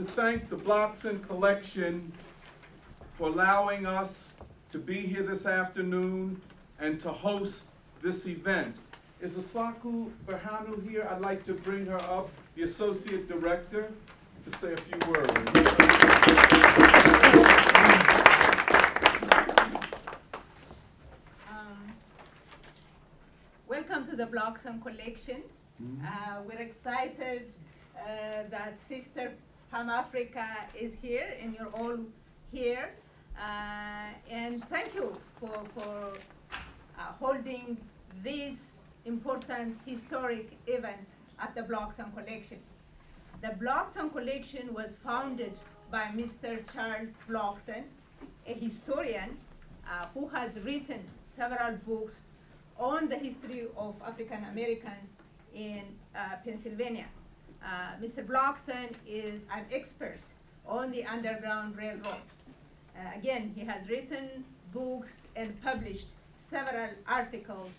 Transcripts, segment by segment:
to thank the Blockson Collection for allowing us to be here this afternoon and to host this event. Is Asaku Berhanu here? I'd like to bring her up, the Associate Director, to say a few words. Welcome to the Blockson Collection. We're excited that Sister Pam Africa is here and you're all here. And thank you for holding this important historic event at the Blockson Collection. The Blockson Collection was founded by Mr. Charles Blockson, a historian who has written several books on the history of African Americans in Pennsylvania. Mr. Blockson is an expert on the Underground Railroad. Again, he has written books and published several articles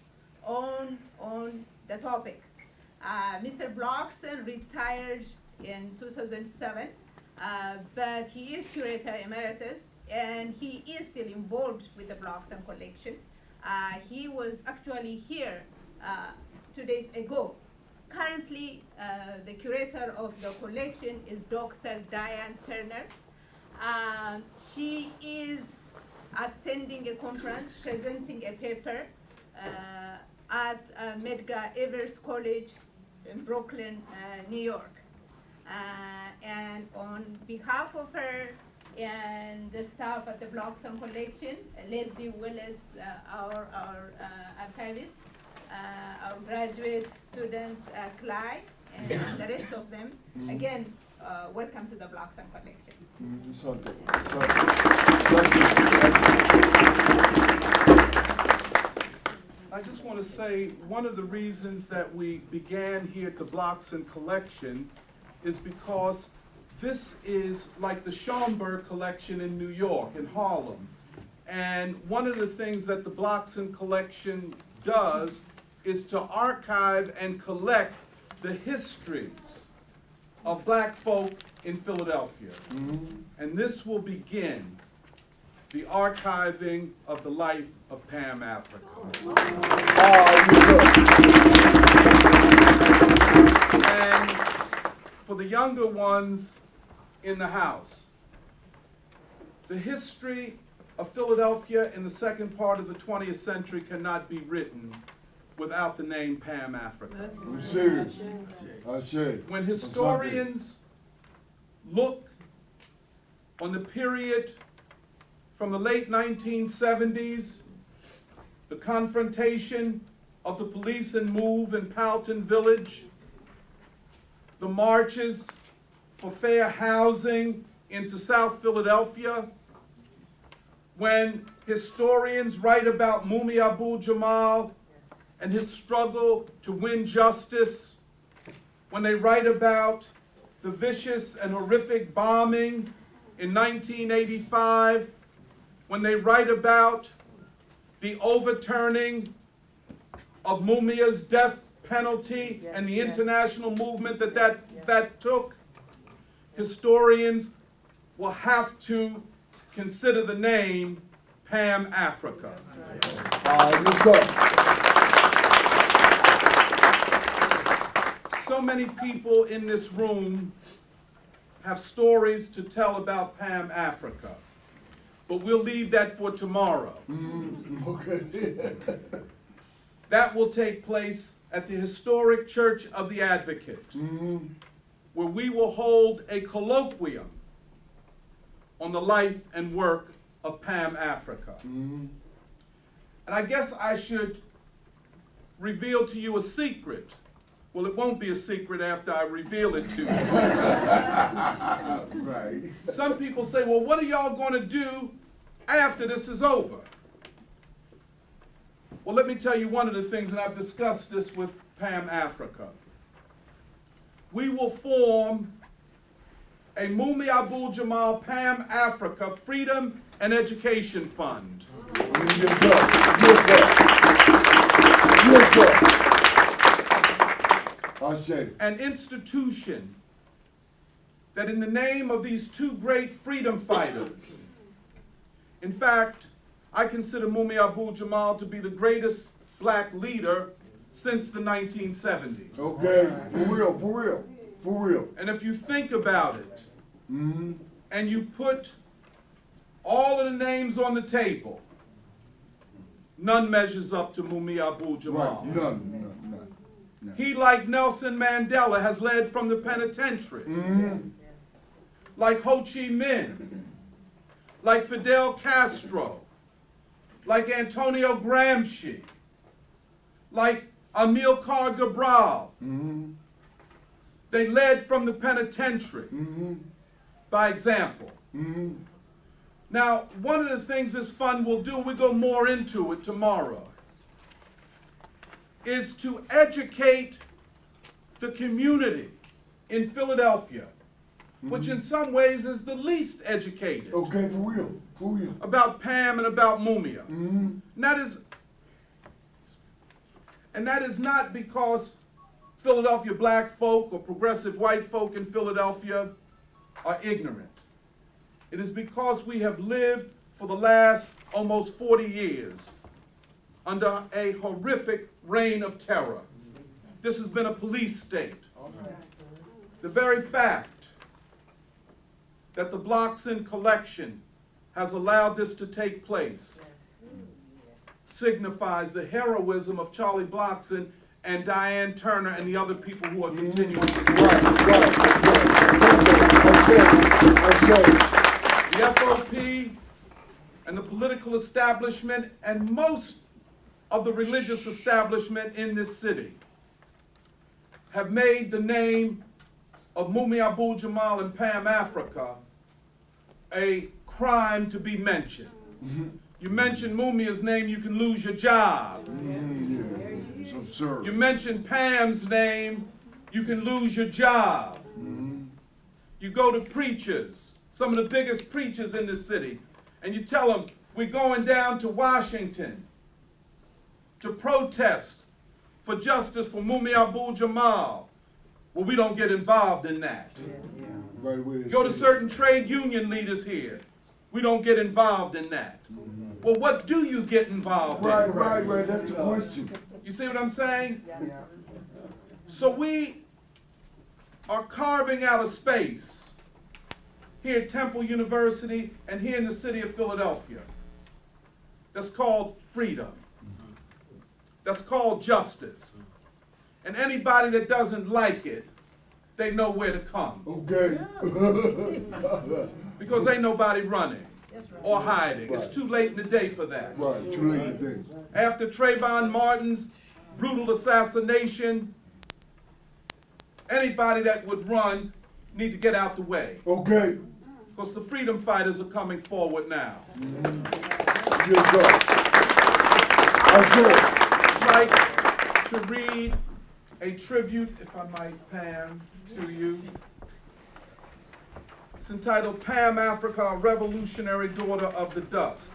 on the topic. Mr. Blockson retired in 2007, but he is curator emeritus and he is still involved with the Blockson Collection. He was actually here 2 days ago. Currently, the curator of the collection is Dr. Diane Turner. She is attending a conference, presenting a paper at Medgar Evers College in Brooklyn, New York. And on behalf of her and the staff at the Blockson Collection, Leslie Willis, our archivist, our graduate student, Clyde, and the rest of them. Again, welcome to the Blockson Collection. I just want to say one of the reasons that we began here at the Blockson Collection is because this is like the Schomburg Collection in New York, in Harlem. And one of the things that the Blockson Collection does is to archive and collect the histories of black folk in Philadelphia. And this will begin the archiving of the life of Pam Africa. And for the younger ones in the house, the history of Philadelphia in the second part of the 20th century cannot be written without the name Pam Africa. When historians look on the period from the late 1970s, the confrontation of the police and move in Powelton Village, the marches for fair housing into South Philadelphia, when historians write about Mumia ABU-JAMAL and his struggle to win justice, when they write about the vicious and horrific bombing in 1985, when they write about the overturning of Mumia's death penalty and the international movement that took, historians will have to consider the name Pam Africa. So many people in this room have stories to tell about Pam Africa, but we'll leave that for tomorrow. That will take place at the Historic Church of the Advocate, where we will hold a colloquium on the life and work of Pam Africa. And I guess I should reveal to you a secret. Well, it won't be a secret after I reveal it to you. Right. Some people say, well, what are y'all going to do after this is over? Well, let me tell you one of the things, and I've discussed this with Pam Africa. We will form a Mumia ABU-JAMAL Pam Africa Freedom and Education Fund. Yes, sir. An institution that in the name of these two great freedom fighters, in fact, I consider Mumia Abu-Jamal to be the greatest black leader since the 1970s. Okay, for real, for real, for real. And if you think about it, and you put all of the names on the table, none measures up to Mumia Abu-Jamal. Right, none. He, like Nelson Mandela, has led from the penitentiary. Like Ho Chi Minh, like Fidel Castro, like Antonio Gramsci, like Amilcar Cabral. They led from the penitentiary by example. Now, one of the things this fund will do, we go more into it tomorrow, is to educate the community in Philadelphia, which in some ways is the least educated. Okay, for real, About Pam and about Mumia. And that is not because Philadelphia black folk or progressive white folk in Philadelphia are ignorant. It is because we have lived for the last almost 40 years under a horrific reign of terror. This has been a police state. The very fact that the Blockson Collection has allowed this to take place signifies the heroism of Charlie Blockson and Diane Turner and the other people who are continuing this work. The FOP and the political establishment and most of the religious establishment in this city have made the name of Mumia Abu-Jamal and Pam Africa a crime to be mentioned. You mention Mumia's name, you can lose your job. It's absurd. You mention Pam's name, you can lose your job. You go to preachers, some of the biggest preachers in this city, and you tell them, we're going down to Washington to protest for justice for Mumia Abu-Jamal. Well, we don't get involved in that. Go to certain trade union leaders here. We don't get involved in that. Well, what do you get involved in? Right, that's the question. You see what I'm saying? So we are carving out a space here at Temple University and here in the city of Philadelphia that's called freedom. That's called justice. And anybody that doesn't like it, they know where to come. Okay. Because ain't nobody running or hiding. Right. It's too late in the day for that. Right, too late today. After Trayvon Martin's brutal assassination, anybody that would run need to get out the way. Okay. Because the freedom fighters are coming forward now. Yes, sir. I'd like to read a tribute, if I might, Pam, to you. It's entitled Pam Africa, a Revolutionary Daughter of the Dust.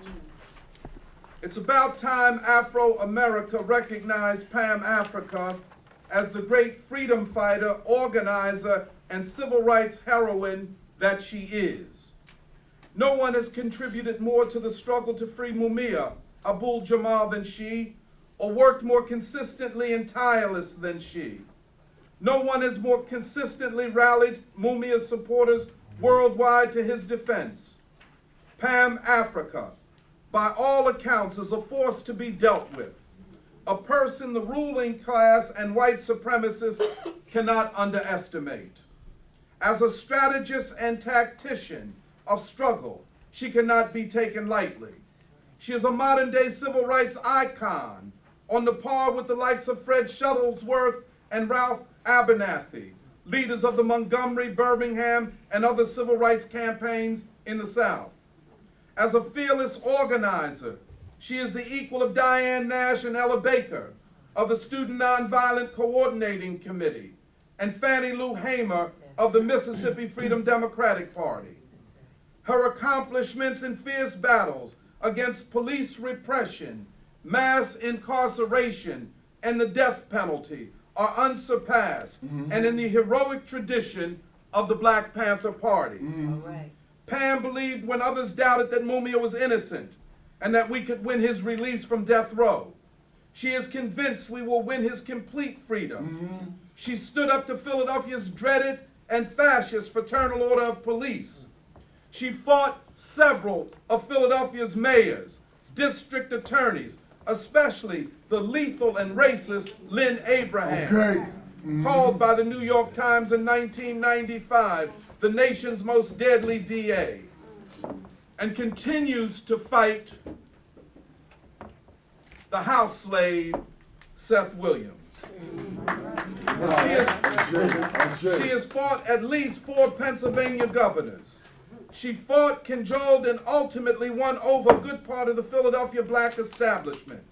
It's about time Afro-America recognized Pam Africa as the great freedom fighter, organizer, and civil rights heroine that she is. No one has contributed more to the struggle to free Mumia Abu-Jamal than she, or worked more consistently and tireless than she. No one has more consistently rallied Mumia's supporters worldwide to his defense. Pam Africa, by all accounts, is a force to be dealt with, a person the ruling class and white supremacists cannot underestimate. As a strategist and tactician of struggle, she cannot be taken lightly. She is a modern-day civil rights icon, on the par with the likes of Fred Shuttlesworth and Ralph Abernathy, leaders of the Montgomery, Birmingham, and other civil rights campaigns in the South. As a fearless organizer, she is the equal of Diane Nash and Ella Baker of the Student Nonviolent Coordinating Committee, and Fannie Lou Hamer of the Mississippi Freedom Democratic Party. Her accomplishments in fierce battles against police repression, mass incarceration, and the death penalty are unsurpassed and in the heroic tradition of the Black Panther Party. Mm-hmm. Pam believed when others doubted that Mumia was innocent and that we could win his release from death row. She is convinced we will win his complete freedom. Mm-hmm. She stood up to Philadelphia's dreaded and fascist Fraternal Order of Police. She fought several of Philadelphia's mayors, district attorneys, especially the lethal and racist Lynn Abraham, Okay. Mm-hmm. called by the New York Times in 1995 the nation's most deadly DA, and continues to fight the house slave Seth Williams. She has fought at least 4 Pennsylvania governors. She fought, cajoled, and ultimately won over a good part of the Philadelphia black establishment.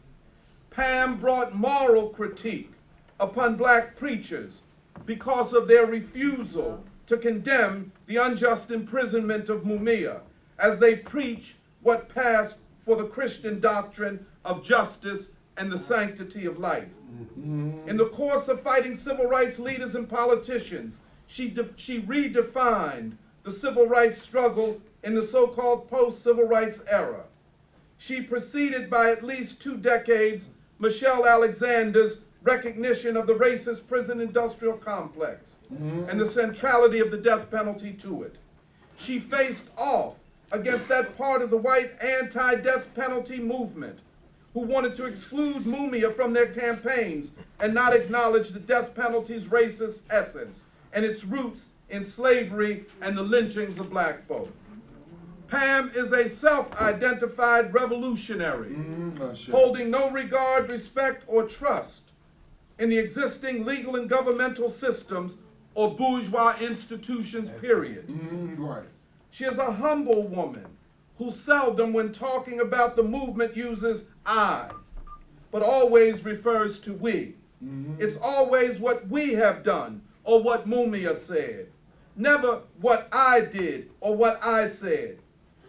Pam brought moral critique upon black preachers because of their refusal to condemn the unjust imprisonment of Mumia as they preach what passed for the Christian doctrine of justice and the sanctity of life. In the course of fighting civil rights leaders and politicians, she redefined the civil rights struggle in the so-called post-civil rights era. She preceded by at least 2 decades Michelle Alexander's recognition of the racist prison industrial complex and the centrality of the death penalty to it. She faced off against that part of the white anti-death penalty movement who wanted to exclude Mumia from their campaigns and not acknowledge the death penalty's racist essence and its roots in slavery and the lynchings of black folk. Pam is a self-identified revolutionary, holding no regard, respect, or trust in the existing legal and governmental systems or bourgeois institutions, period. Right. She is a humble woman who seldom, when talking about the movement, uses I, but always refers to we. It's always what we have done or what Mumia said, never what I did or what I said.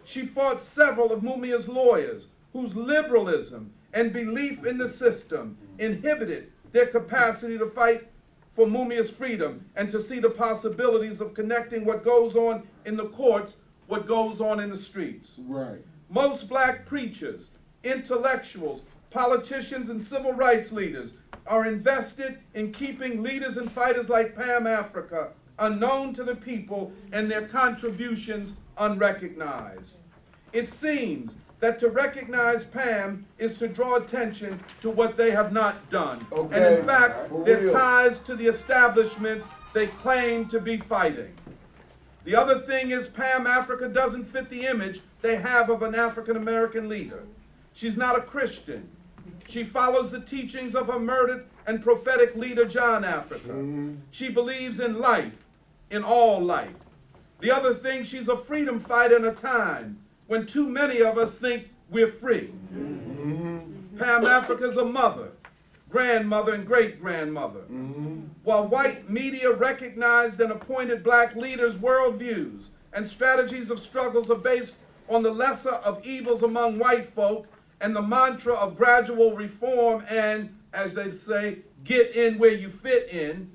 She fought several of Mumia's lawyers whose liberalism and belief in the system inhibited their capacity to fight for Mumia's freedom and to see the possibilities of connecting what goes on in the courts, what goes on in the streets. Right. Most black preachers, intellectuals, politicians, and civil rights leaders are invested in keeping leaders and fighters like Pam Africa unknown to the people and their contributions unrecognized. It seems that to recognize Pam is to draw attention to what they have not done. Okay. And in fact, For their real. ties to the establishments they claim to be fighting. The other thing is Pam Africa doesn't fit the image they have of an African American leader. She's not a Christian. She follows the teachings of her murdered and prophetic leader, John Africa. She believes in life, in all life. The other thing, she's a freedom fighter in a time when too many of us think we're free. Pam Africa's a mother, grandmother, and great-grandmother. While white media recognized and appointed black leaders' worldviews and strategies of struggles are based on the lesser of evils among white folk and the mantra of gradual reform and, as they say, get in where you fit in,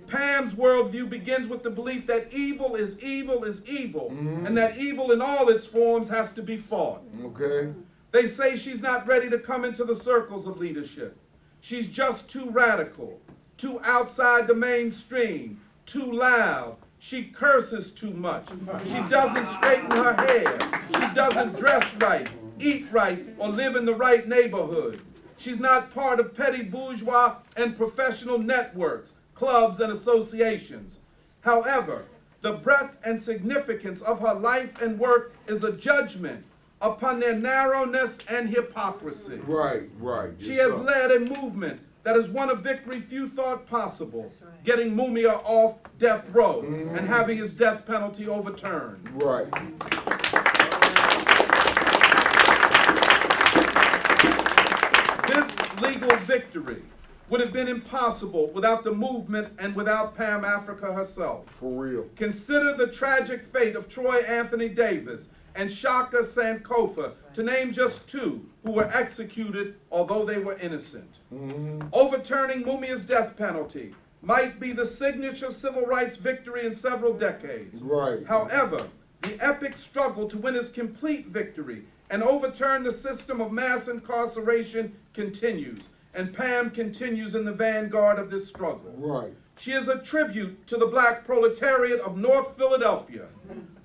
Pam's worldview begins with the belief that evil is evil is evil, and that evil in all its forms has to be fought. Okay. They say she's not ready to come into the circles of leadership. She's just too radical, too outside the mainstream, too loud. She curses too much. She doesn't straighten her hair. She doesn't dress right, eat right, or live in the right neighborhood. She's not part of petty bourgeois and professional networks, clubs, and associations. However, the breadth and significance of her life and work is a judgment upon their narrowness and hypocrisy. Right, right. She has led a movement that has won a victory few thought possible, getting Mumia off death row and having his death penalty overturned. Right. This legal victory would have been impossible without the movement and without Pam Africa herself. For real. Consider the tragic fate of Troy Anthony Davis and Shaka Sankofa, to name just 2 who were executed although they were innocent. Overturning Mumia's death penalty might be the signature civil rights victory in several decades. Right. However, the epic struggle to win its complete victory and overturn the system of mass incarceration continues, and Pam continues in the vanguard of this struggle. Right. She is a tribute to the black proletariat of North Philadelphia,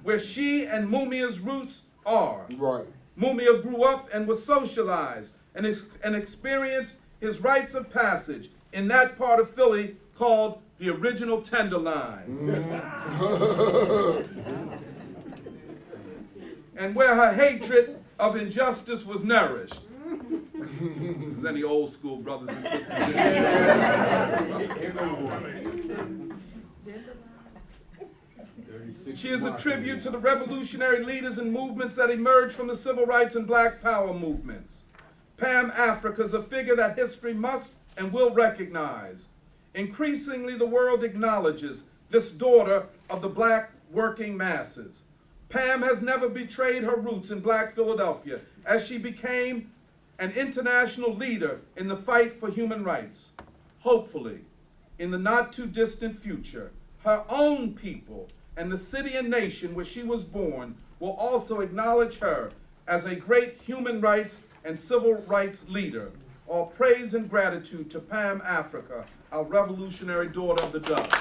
where she and Mumia's roots are. Right. Mumia grew up and was socialized and experienced his rites of passage in that part of Philly called the original Tenderloin. And where her hatred of injustice was nourished. There's any old school brothers and sisters in here? She is a tribute to the revolutionary leaders and movements that emerged from the civil rights and black power movements. Pam Africa is a figure that history must and will recognize. Increasingly, the world acknowledges this daughter of the black working masses. Pam has never betrayed her roots in black Philadelphia as she became an international leader in the fight for human rights. Hopefully, in the not too distant future, her own people and the city and nation where she was born will also acknowledge her as a great human rights and civil rights leader. All praise and gratitude to Pam Africa, our revolutionary daughter of the dust.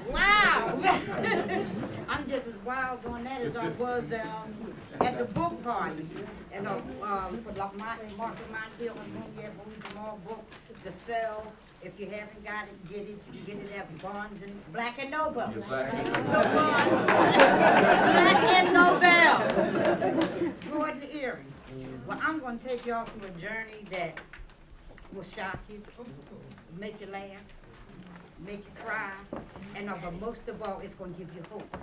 Wow! I'm just as wild on that as I was at the book party. And for like Market Montiel and Mumia ABU-JAMAL book to sell. If you haven't got it, get it. You can get it at Barnes and Black and Noble. Black and Noble. Gordon Erie. Well, I'm going to take y'all through a journey that will shock you, make you laugh, make you cry, and but most of all, it's going to give you hope.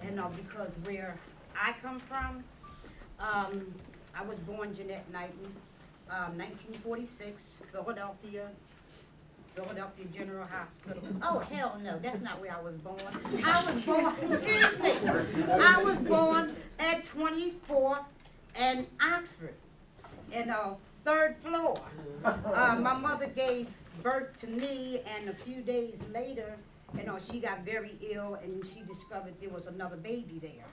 And because where I come from, I was born Jeanette Knightton, 1946, Philadelphia General Hospital. Oh, hell no, that's not where I was born. I was born, excuse me, I was born at 24th and Oxford, in third floor. My mother gave birth to me, and a few days later, she got very ill, and she discovered there was another baby there.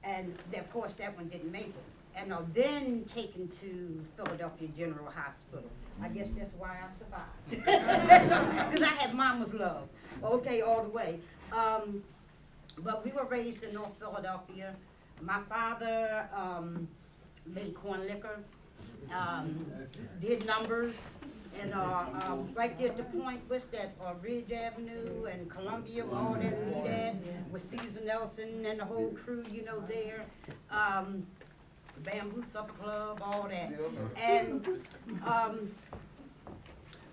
And of course, that one didn't make it. And then taken to Philadelphia General Hospital. I guess that's why I survived. Because I had mama's love, okay, all the way. But we were raised in North Philadelphia. My father made corn liquor, did numbers, and right there at the point, what's that, Ridge Avenue and Columbia, all that meet at, with Caesar Nelson and the whole crew, there. Bamboo Supper Club, all that. And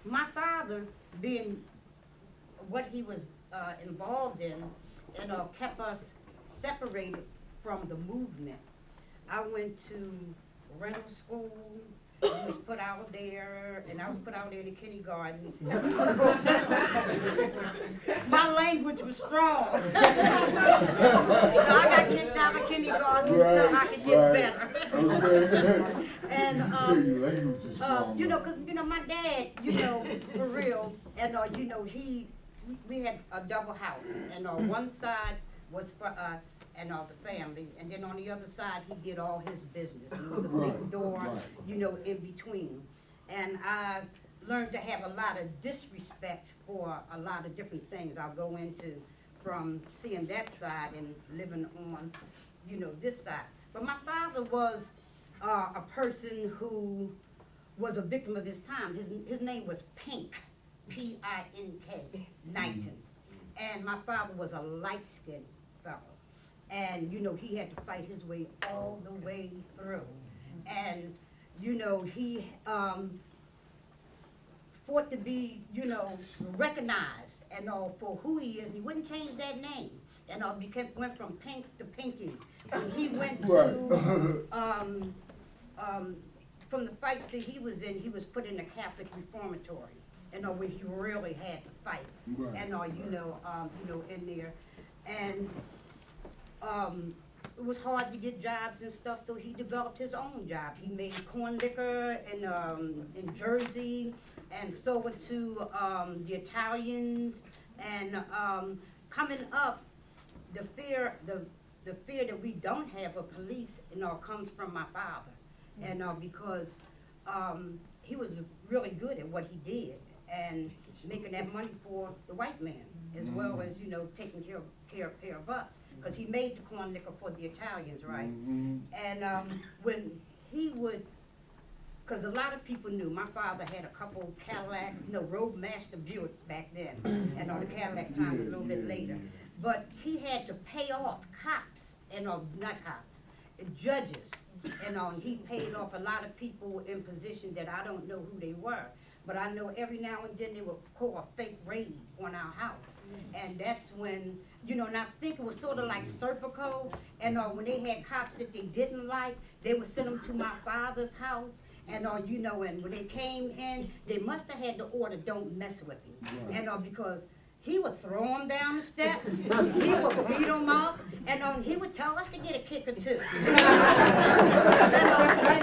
my father, being what he was involved in, kept us separated from the movement. I went to rental school. I was put out there, and I was put out there in the kindergarten. My language was strong. I got kicked out of kindergarten until I could get better. Okay. And language is strong. because my dad, for real, and we had a double house, and one side was for us and the family, and then on the other side he did all his business. There was a big door, in between. And I learned to have a lot of disrespect for a lot of different things I'll go into, from seeing that side and living on, this side. But my father was a person who was a victim of his time. His name was Pink, P-I-N-K, Knightton. And my father was a light-skinned fellow. And, he had to fight his way all the way through. And, he fought to be, recognized and for who he is. And he wouldn't change that name. And went from Pink to Pinky. And he went to from the fights that he was in, he was put in a Catholic reformatory, where he really had to fight, Right. and in there, and it was hard to get jobs and stuff, so he developed his own job. He made corn liquor in Jersey, and sold it to the Italians, and coming up, the fear that we don't have of police, comes from my father, and because he was really good at what he did, and making that money for the white man, as well as taking care of us, because he made the corn liquor for the Italians, right? And when he would, because a lot of people knew my father had a couple Cadillacs, Roadmaster Buicks back then, and the Cadillac time was a little bit later. But he had to pay off cops, not cops, judges, and he paid off a lot of people in positions that I don't know who they were. But I know every now and then they would call a fake raid on our house. And that's when, and I think it was sort of like Serpico, and when they had cops that they didn't like, they would send them to my father's house. And and when they came in, they must have had the order, don't mess with him. And because he would throw them down the steps, he would beat them up, and he would tell us to get a kick or two. And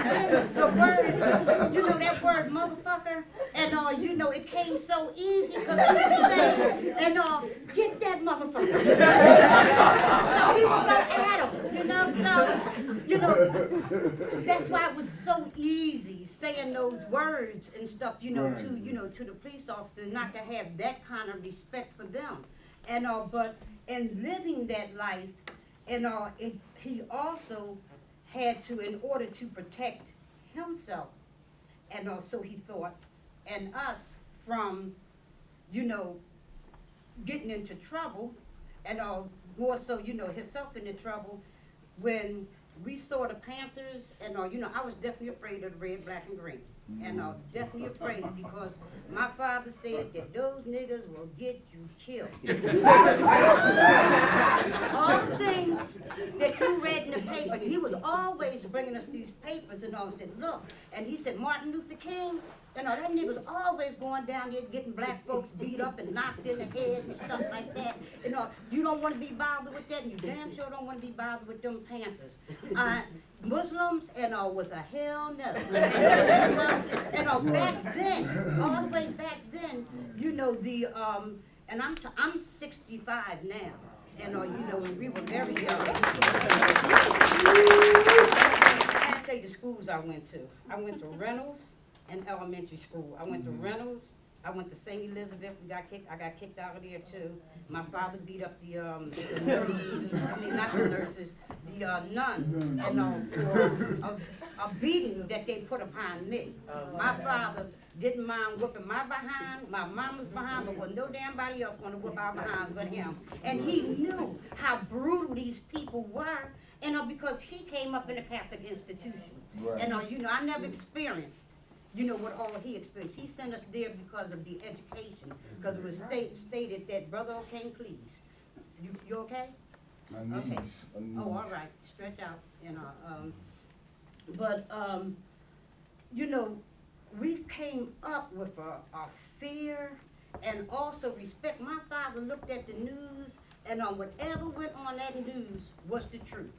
then the word, that word motherfucker, and it came so easy because he would say, get that motherfucker. So we would go at him, that's why it was so easy saying those words and stuff, to the police officers, not to have that kind of respect for them, but in living that life, he also had to, in order to protect himself, and so he thought, and us from, getting into trouble, and more so, himself into trouble, when we saw the Panthers, and I was definitely afraid of the red, black, and green. And definitely afraid because my father said that those niggas will get you killed. All the things that you read in the paper, and he was always bringing us these papers and said, look, and he said Martin Luther King, that nigga's always going down there getting black folks beat up and knocked in the head and stuff like that. You don't want to be bothered with that, and you damn sure don't want to be bothered with them Panthers. Muslims, was a hell no. Back then, all the way back then, and I'm 65 now, and when we were very young. I'll tell you the schools I went to. I went to Reynolds and elementary school. I went to Reynolds. I went to St. Elizabeth. I got kicked out of there too. My father beat up the nurses. Not the nurses, the nuns, for a beating that they put upon me. My father didn't mind whooping my behind, my mama's behind, but was no damn body else going to whoop our behind but him. And he knew how brutal these people were, because he came up in a Catholic institution. Right. And I never experienced what all he experienced. He sent us there because of the education, because it was stated that, Brother O'Kane, please. You okay? My knees. Okay. Oh, all right. Stretch out. We came up with a fear and also respect. My father looked at the news, and whatever went on that news was the truth.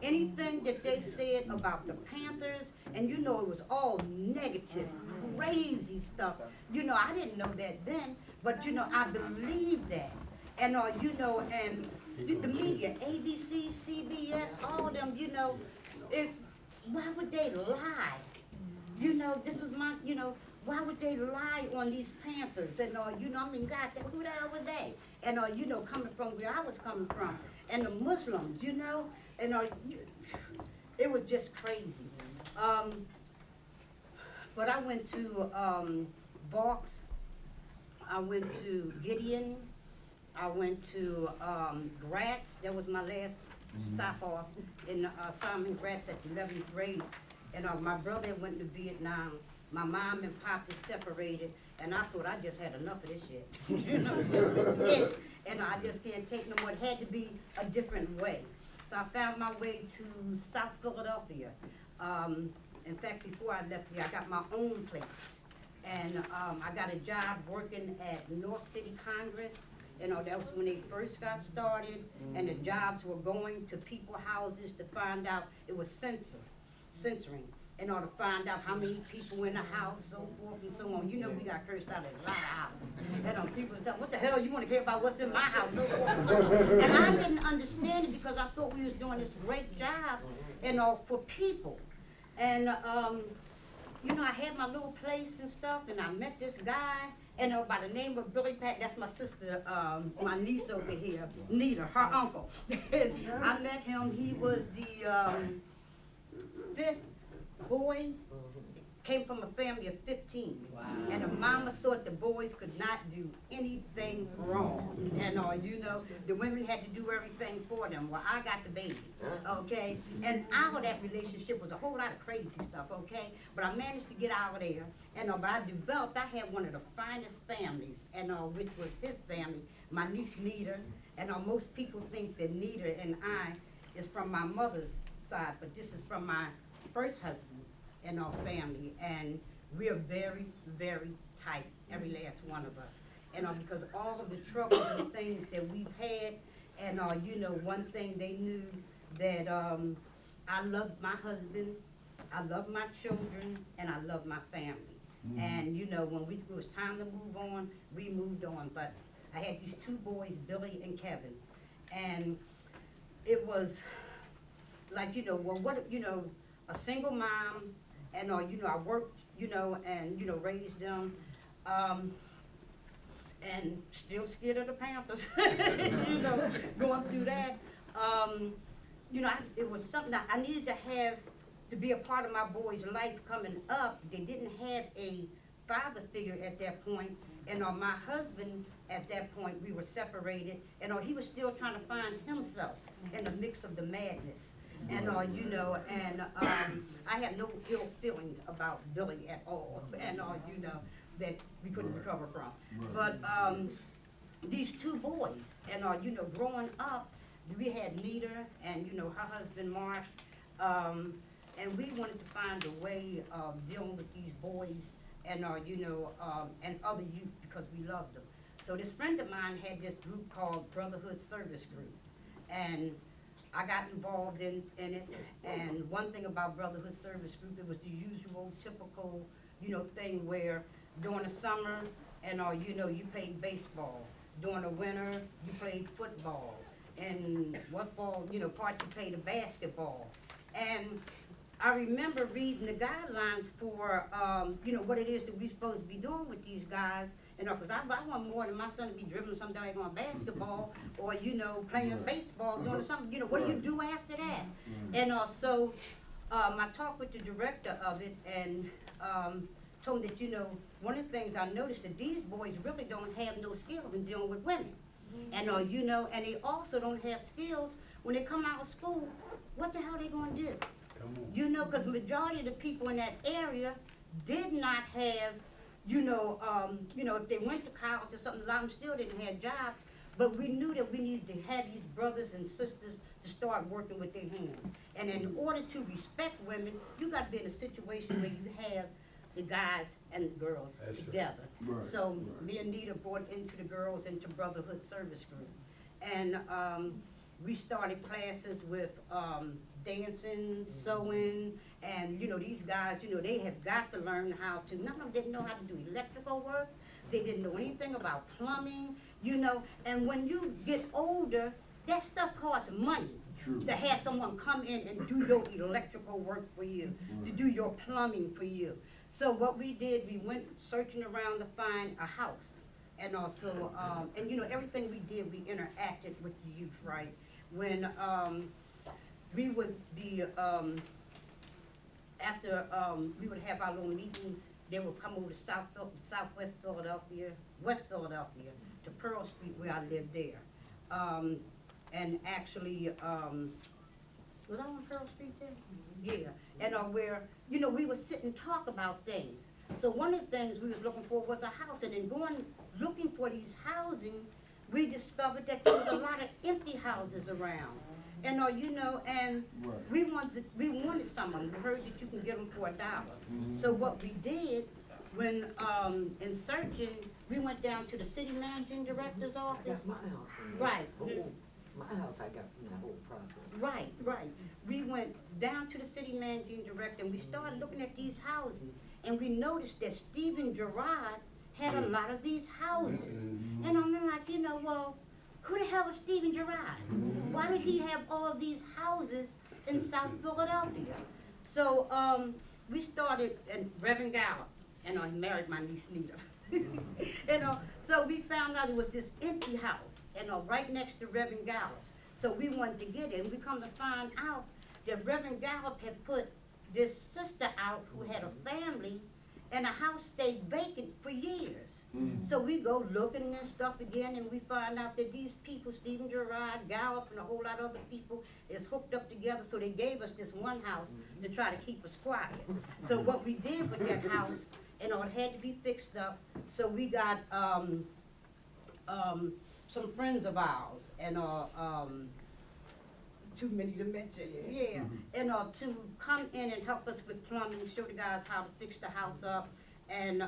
Anything that they said about the Panthers, and it was all negative, crazy stuff. I didn't know that then, but I believed that. And and the media, ABC, CBS, all of them, why would they lie? This was my, why would they lie on these Panthers? And God, who the hell were they? And coming from where I was coming from, and the Muslims, and it was just crazy. But I went to Vaux, I went to Gideon, I went to Gratz. That was my last stop off in Simon Gratz at the 11th grade. And my brother went to Vietnam. My mom and pop was separated, and I thought I just had enough of this shit. This was it. And I just can't take no more. It had to be a different way. So I found my way to South Philadelphia. in fact, before I left here, I got my own place. And I got a job working at North City Congress. You know, that was when they first got started, and the jobs were going to people houses to find out, it was censoring, in order to find out how many people in the house, so forth and so on. You know, we got cursed out at a lot of houses. And people said, what the hell you want to care about what's in my house, so forth and so on. And I didn't understand it because I thought we was doing this great job, you know, for people. And, you know, I had my little place and stuff, and I met this guy, and by the name of Billy Pat, that's my sister, my niece over here, Nita, her uncle. I met him, he was the 5th boy, came from a family of 15. Wow. And the mama thought the boys could not do anything wrong. And you know, the women had to do everything for them. Well, I got the baby, okay? And out of that relationship was a whole lot of crazy stuff, okay? But I managed to get out of there. And but I developed, I had one of the finest families, and which was his family, my niece Nita. And most people think that Nita and I is from my mother's side, but this is from my first husband and our family, and we're very, very tight, every last one of us. And because all of the troubles and things that we've had, and you know, one thing they knew that I loved my husband, I love my children, and I love my family. Mm-hmm. And you know, when it was time to move on, we moved on. But I had these 2 boys, Billy and Kevin, and it was like, you know, well, what, you know, a single mom, and you know, I worked, you know, and you know, raised them, and still scared of the Panthers, you know, going through that. You know, it was something that I needed to have to be a part of my boys' life coming up. They didn't have a father figure at that point, and my husband at that point, we were separated, and he was still trying to find himself in the mix of the madness. And you know, and I had no ill feelings about Billy at all, and you know, that we couldn't recover from. But these 2 boys, and you know, growing up, we had Nita and you know, her husband Mark, and we wanted to find a way of dealing with these boys, and you know, and other youth, because we loved them. So this friend of mine had this group called Brotherhood Service Group, and I got involved in it, and one thing about Brotherhood Service Group, it was the usual, typical, you know, thing where during the summer, and you know, you played baseball. During the winter, you played football. And what fall, you know, part you played the basketball. And I remember reading the guidelines for, you know, what it is that we're supposed to be doing with these guys. You know, because I want more than my son to be dribbling some day on basketball or, you know, playing baseball, doing something. You know, what do you do after that? And so I talked with the director of it and told him that, you know, one of the things I noticed that these boys really don't have no skills in dealing with women. And, you know, and they also don't have skills when they come out of school. What the hell are they going to do? You know, because the majority of the people in that area did not have, you know, if they went to college or something, a lot of them still didn't have jobs, but we knew that we needed to have these brothers and sisters to start working with their hands. And in order to respect women, you got to be in a situation where you have the guys and the girls together. Right. So me and Nita brought into the girls into Brotherhood Service Group. And we started classes with dancing, sewing, and you know, these guys, you know, they have got to learn how to, none of them didn't know how to do electrical work, they didn't know anything about plumbing, you know, and when you get older, that stuff costs money. True. To have someone come in and do your electrical work for you, to do your plumbing for you. So what we did, we went searching around to find a house. And also, and you know, everything we did, we interacted with the youth, right? When we would be, after we would have our little meetings, they would come over to Southwest Philadelphia, West Philadelphia, to Pearl Street where I lived there. And actually, was I on Pearl Street there? Yeah, and where, you know, we would sit and talk about things. So one of the things we was looking for was a house, and in going, looking for these housing, we discovered that there was a lot of empty houses around. And you know, and Right. we wanted someone. We heard that you can get them for $1. So what we did when in searching, we went down to the city managing director's office. That's my house. Right. My house I got from that whole process. Right, right. We went down to the city managing director and we started looking at these houses. And we noticed that Stephen Gerard had a lot of these houses. And I'm like, you know, well, who the hell was Stephen Gerard? Why did he have all of these houses in South Philadelphia? So we started, and Reverend Gallup, and he married my niece Nita. So we found out it was this empty house, right next to Reverend Gallup's. So we wanted to get it, and we come to find out that Reverend Gallup had put this sister out who had a family, and the house stayed vacant for years. So we go looking and stuff again, and we find out that these people, Stephen Gerard, Gallup, and a whole lot of other people, is hooked up together. So they gave us this one house to try to keep us quiet. So what we did with that house, it had to be fixed up. So we got some friends of ours, and too many to mention, yeah, and to come in and help us with plumbing, show the guys how to fix the house up, and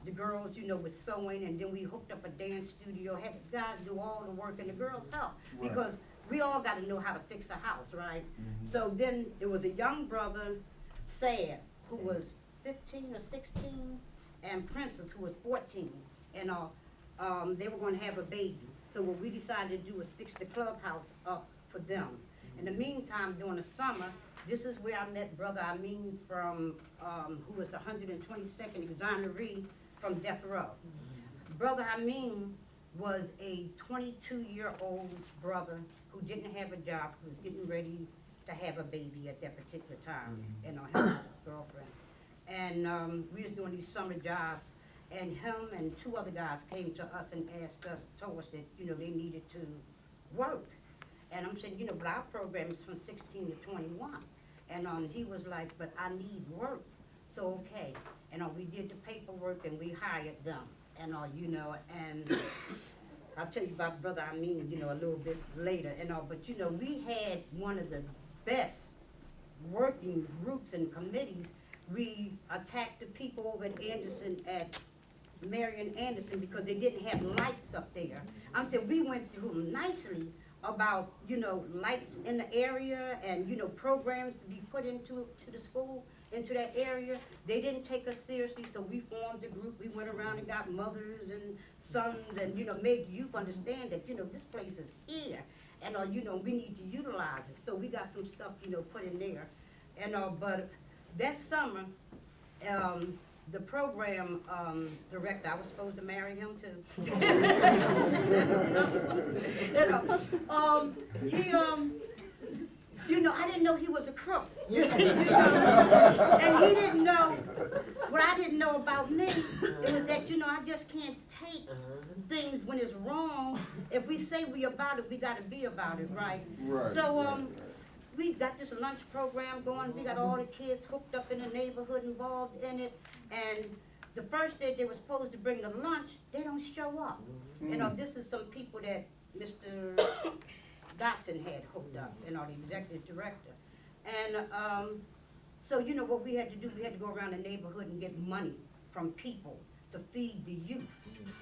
the girls, you know, with sewing, and then we hooked up a dance studio, had the guys do all the work, and the girls help, because we all got to know how to fix a house, right? So then there was a young brother, Sad, who was 15 or 16, and Princess, who was 14, and they were going to have a baby. So what we decided to do was fix the clubhouse up for them. In the meantime, during the summer, this is where I met Brother Amin from, who was the 122nd exoneree from death row. Brother Amin was a 22-year-old brother who didn't have a job, who was getting ready to have a baby at that particular time, and had a girlfriend. And we was doing these summer jobs, and him and 2 other guys came to us and told us that, you know, they needed to work. And I'm saying, you know, but our program is from 16 to 21. And he was like, but I need work. So, okay. And we did the paperwork and we hired them. And, you know, and I'll tell you about Brother Amin, you know, a little bit later. And, but, you know, we had one of the best working groups and committees. We attacked the people over at Anderson, at Marion Anderson, because they didn't have lights up there. I'm saying we went through them nicely about, you know, lights in the area and, you know, programs to be put into the school, into that area. They didn't take us seriously, so we formed a group. We went around and got mothers and sons and, you know, made youth understand that, you know, this place is here. And, you know, we need to utilize it. So we got some stuff, you know, put in there. And, but that summer, the program director, I was supposed to marry him too. You know, I didn't know he was a crook. You know? And he didn't know what I didn't know about me. It was that, you know, I just can't take things when it's wrong. If we say we about it, we got to be about it, right? So we got this lunch program going. We got all the kids hooked up in the neighborhood, involved in it. And the first day they were supposed to bring the lunch, they don't show up. You know, this is some people that Mr. Dotson had hooked up, you know, the executive director. And so, you know, what we had to do, we had to go around the neighborhood and get money from people to feed the youth.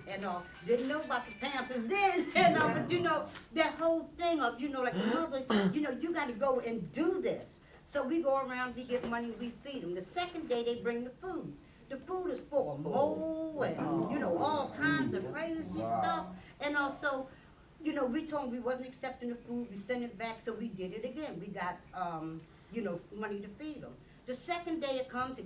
And didn't know about the Panthers then, but you know, that whole thing of, you know, like mother, you know, you got to go and do this. So we go around, we get money, we feed them. The second day they bring the food. The food is full of mold and, you know, all kinds of crazy stuff. And also, you know, we told them we wasn't accepting the food, we sent it back, so we did it again. We got, you know, money to feed them. The second day it comes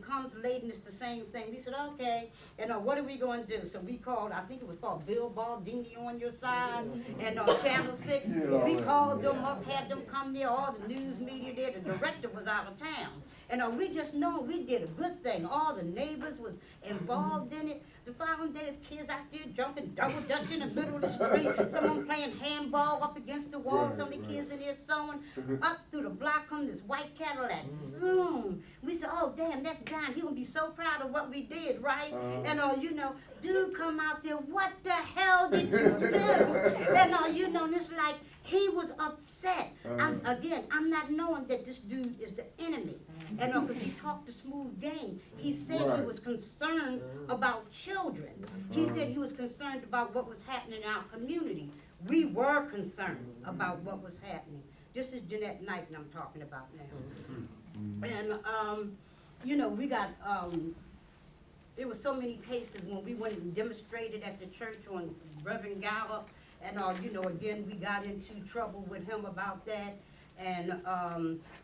late and it's the same thing. We said, okay, and what are we going to do? So we called, I think it was called Bill Baldini on your side, and Channel 6. We called them up, had them come there, all the news media there. The director was out of town. And we just know we did a good thing. All the neighbors was involved in it. The following day, the kids out there jumping, double dutching in the middle of the street. Someone playing handball up against the wall. Some of the kids in there sewing. Up through the block come this white Cadillac. Zoom. We said, oh, damn, that's John. He gonna be so proud of what we did, right? And, you know, dude come out there, what the hell did you do? And, you know, and it's like, He was upset. I'm not knowing that this dude is the enemy. And because he talked a smooth game. He said he was concerned about children. He said he was concerned about what was happening in our community. We were concerned about what was happening. This is Jeanette Knightton I'm talking about now. And, you know, we got, there were so many cases when we went and demonstrated at the church on Reverend Gallup, and you know, again, we got into trouble with him about that. And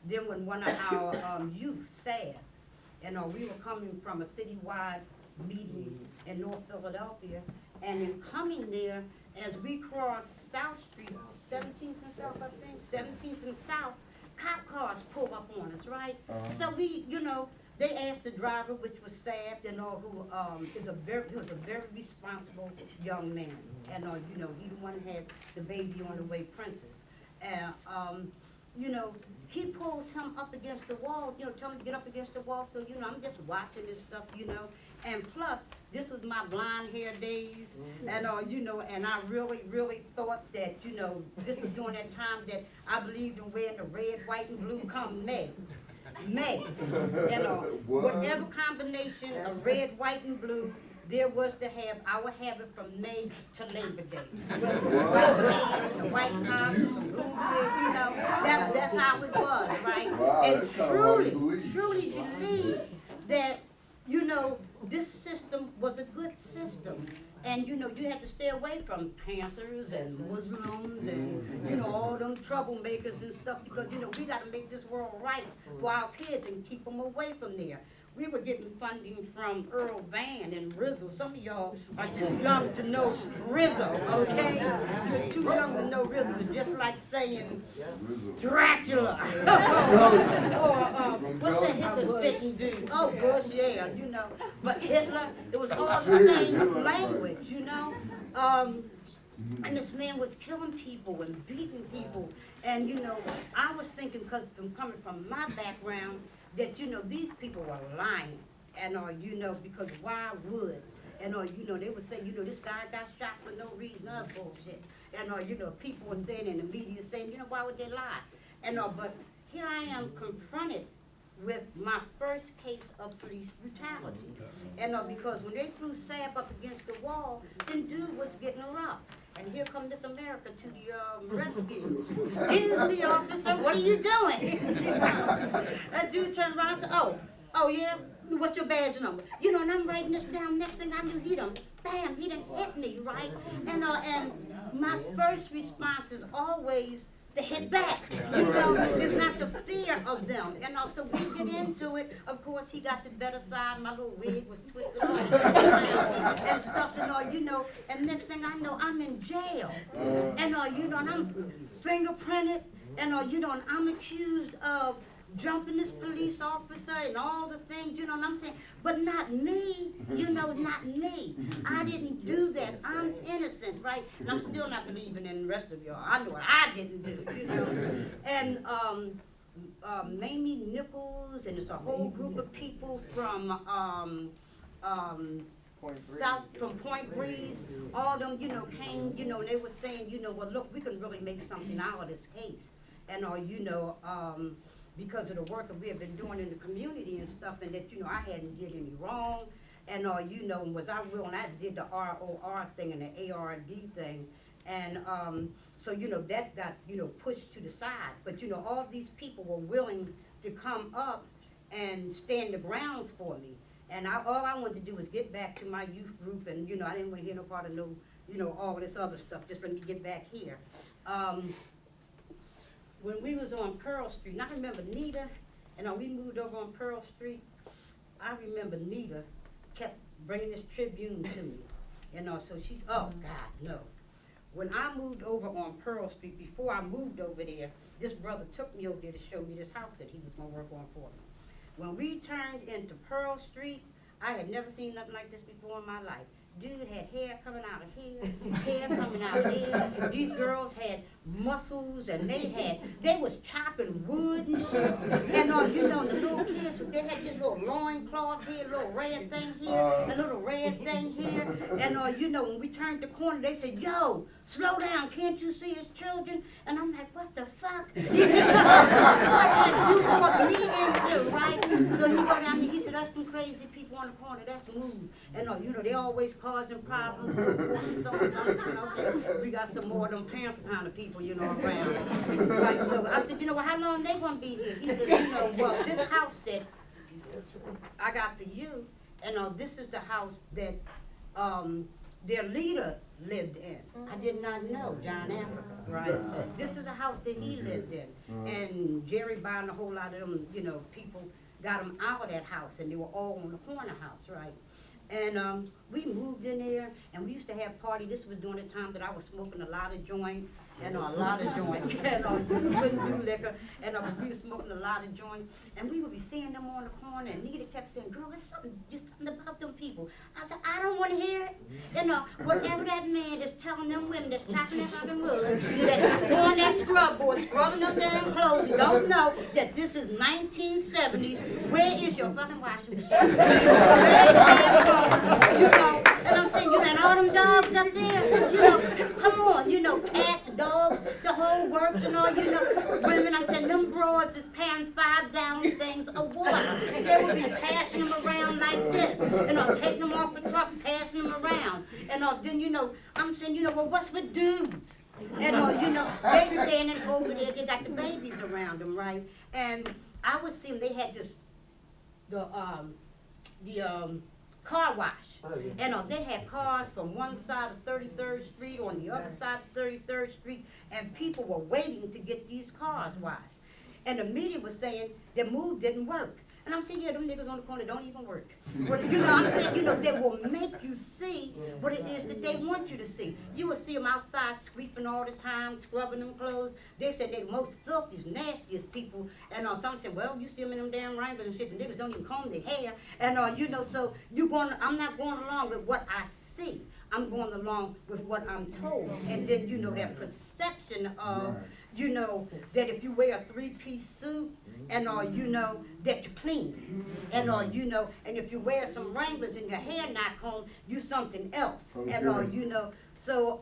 then when one of our youth, Sad, and we were coming from a citywide meeting in North Philadelphia, and in coming there, as we crossed South Street, 17th and South, I think, 17th and South, cop cars pull up on us, right? So we, you know, they asked the driver, which was Sad, you know, who he was a very responsible young man. And, you know, he didn't want to have the baby on the way, Princess. And, you know, he pulls him up against the wall, you know, tell him to get up against the wall. So, you know, I'm just watching this stuff, you know. And plus, this was my blonde hair days. And, you know, and I really thought that, you know, this was during that time that I believed in wearing the red, white, and blue come May. You know, whatever combination of red, white, and blue there was to have, I would have it from May to Labor Day. With the white pants and the white top and some blue wig, you know, that's how it was, right? Wow, And that's kinda hard to believe. truly believe that, you know, this system was a good system. And, you know, you had to stay away from Panthers and Muslims and, you know, all them troublemakers and stuff because, you know, we got to make this world right for our kids and keep them away from there. We were getting funding from Earl Van and Rizzo. Some of y'all are too young to know Rizzo, okay? You're too young to know Rizzo. It's just like saying Dracula. Or what's that Hitler spitting dude? Oh, Bush, yeah, you know. But Hitler, it was all the same language, you know? And this man was killing people and beating people. And, you know, I was thinking, because from coming from my background, that, you know, these people were lying. And, you know, because why would? And, you know, they would say, you know, this guy got shot for no reason, that's bullshit. And, you know, people were saying in the media saying, you know, why would they lie? And, but here I am confronted with my first case of police brutality. And because when they threw Sab up against the wall, then dude was getting rough. And here come this America to the rescue. Excuse me, officer, what are you doing? That dude turned around and said, oh yeah, what's your badge number? You know, and I'm writing this down. Next thing I knew, he done hit me, right? And my first response is always to hit back. You know, it's not the fear of them. And also, when you get into it, of course, he got the better side. My little wig was twisted all around and stuff and all, you know. And next thing I know, I'm in jail. And, you know, and I'm fingerprinted. And, you know, and I'm accused of jumping this police officer and all the things, you know what I'm saying? But not me, you know, not me. I didn't do that. I'm innocent, right? And I'm still not believing in the rest of y'all. I know what I didn't do, you know? And Mamie Nichols, and it's a whole group of people from from Point Breeze, all of them, you know, came, you know, and they were saying, you know, well, look, we can really make something out of this case. And, you know, because of the work that we have been doing in the community and stuff, and that, you know, I hadn't did any wrong, and, you know, was I real, and I did the ROR thing and the ARD thing, and, so, you know, that got, you know, pushed to the side, but, you know, all these people were willing to come up and stand the grounds for me, and all I wanted to do was get back to my youth group, and, you know, I didn't want to hear no part of no, you know, all this other stuff, just let me get back here. When we was on Pearl Street, and I remember Nita, and we moved over on Pearl Street, I remember Nita kept bringing this Tribune to me. You know, so she's, oh God, no. When I moved over on Pearl Street, before I moved over there, this brother took me over there to show me this house that he was gonna work on for me. When we turned into Pearl Street, I had never seen nothing like this before in my life. dude had hair coming out of here, hair coming out of here. These girls had muscles, and they was chopping wood and shit. And you know, the little kids, they had this little loincloth here, little red thing here, a little red thing here. And you know, when we turned the corner, they said, "Yo, slow down, can't you see his children?" And I'm like, what the fuck? What had you brought me into, right? So he go down there, he said, "That's some crazy people on the corner, that's move." And you know, they always causing problems. So I'm thinking, okay, we got some more of them Pam Africa kind of people, you know, around. Right, so I said, you know, well, how long they gonna be here? He said, you know, well, this house that I got for you, and this is the house that their leader lived in. I did not know, John Africa, right? This is a house that he lived in. And Jerry buying a whole lot of them, you know, people got them out of that house, and they were all on the corner house, right? And we moved in there, and we used to have parties. This was during the time that I was smoking a lot of joint, and a lot of joint, and you couldn't do liquor, and we were smoking a lot of joint, and we would be seeing them on the corner, and Nita kept saying, "Girl, there's something, just something about them people." I said, "I don't want to hear it." You know, whatever that man is telling them women that's chopping it out of wood, that's doing that scrub board, scrubbing them damn clothes, and don't know that this is 1970s. Where is your fucking washing machine? Where's your you know, and I'm saying, you know, and all them dogs up there, you know, come on, you know, cats, dogs, the whole works and all, you know, women, I'm telling them broads is paying 5-gallon things of water. They would be passing them around like this, and I'm taking them off the truck, passing them around, and then, you know, I'm saying, you know, well, what's with dudes? And you know, they standing over there, they got the babies around them, right? And I would see them, they had this, the car wash. Oh, yeah. And they had cars from one side of 33rd Street on the other side of 33rd Street, and people were waiting to get these cars washed. And the media was saying the move didn't work. And I'm saying, yeah, them niggas on the corner don't even work. Well, you know, I'm saying, you know, they will make you see what it is that they want you to see. You will see them outside sweeping all the time, scrubbing them clothes. They said they're the most filthiest, nastiest people. And some saying, well, you see them in them damn wranglers and shit, the niggas don't even comb their hair. And, you know, so I'm not going along with what I see. I'm going along with what I'm told. And then, you know, that perception of, you know, that if you wear a 3-piece suit, and you know, that you're clean. And you know, and if you wear some Wranglers and your hair not combed, you something else. Okay. And you know, so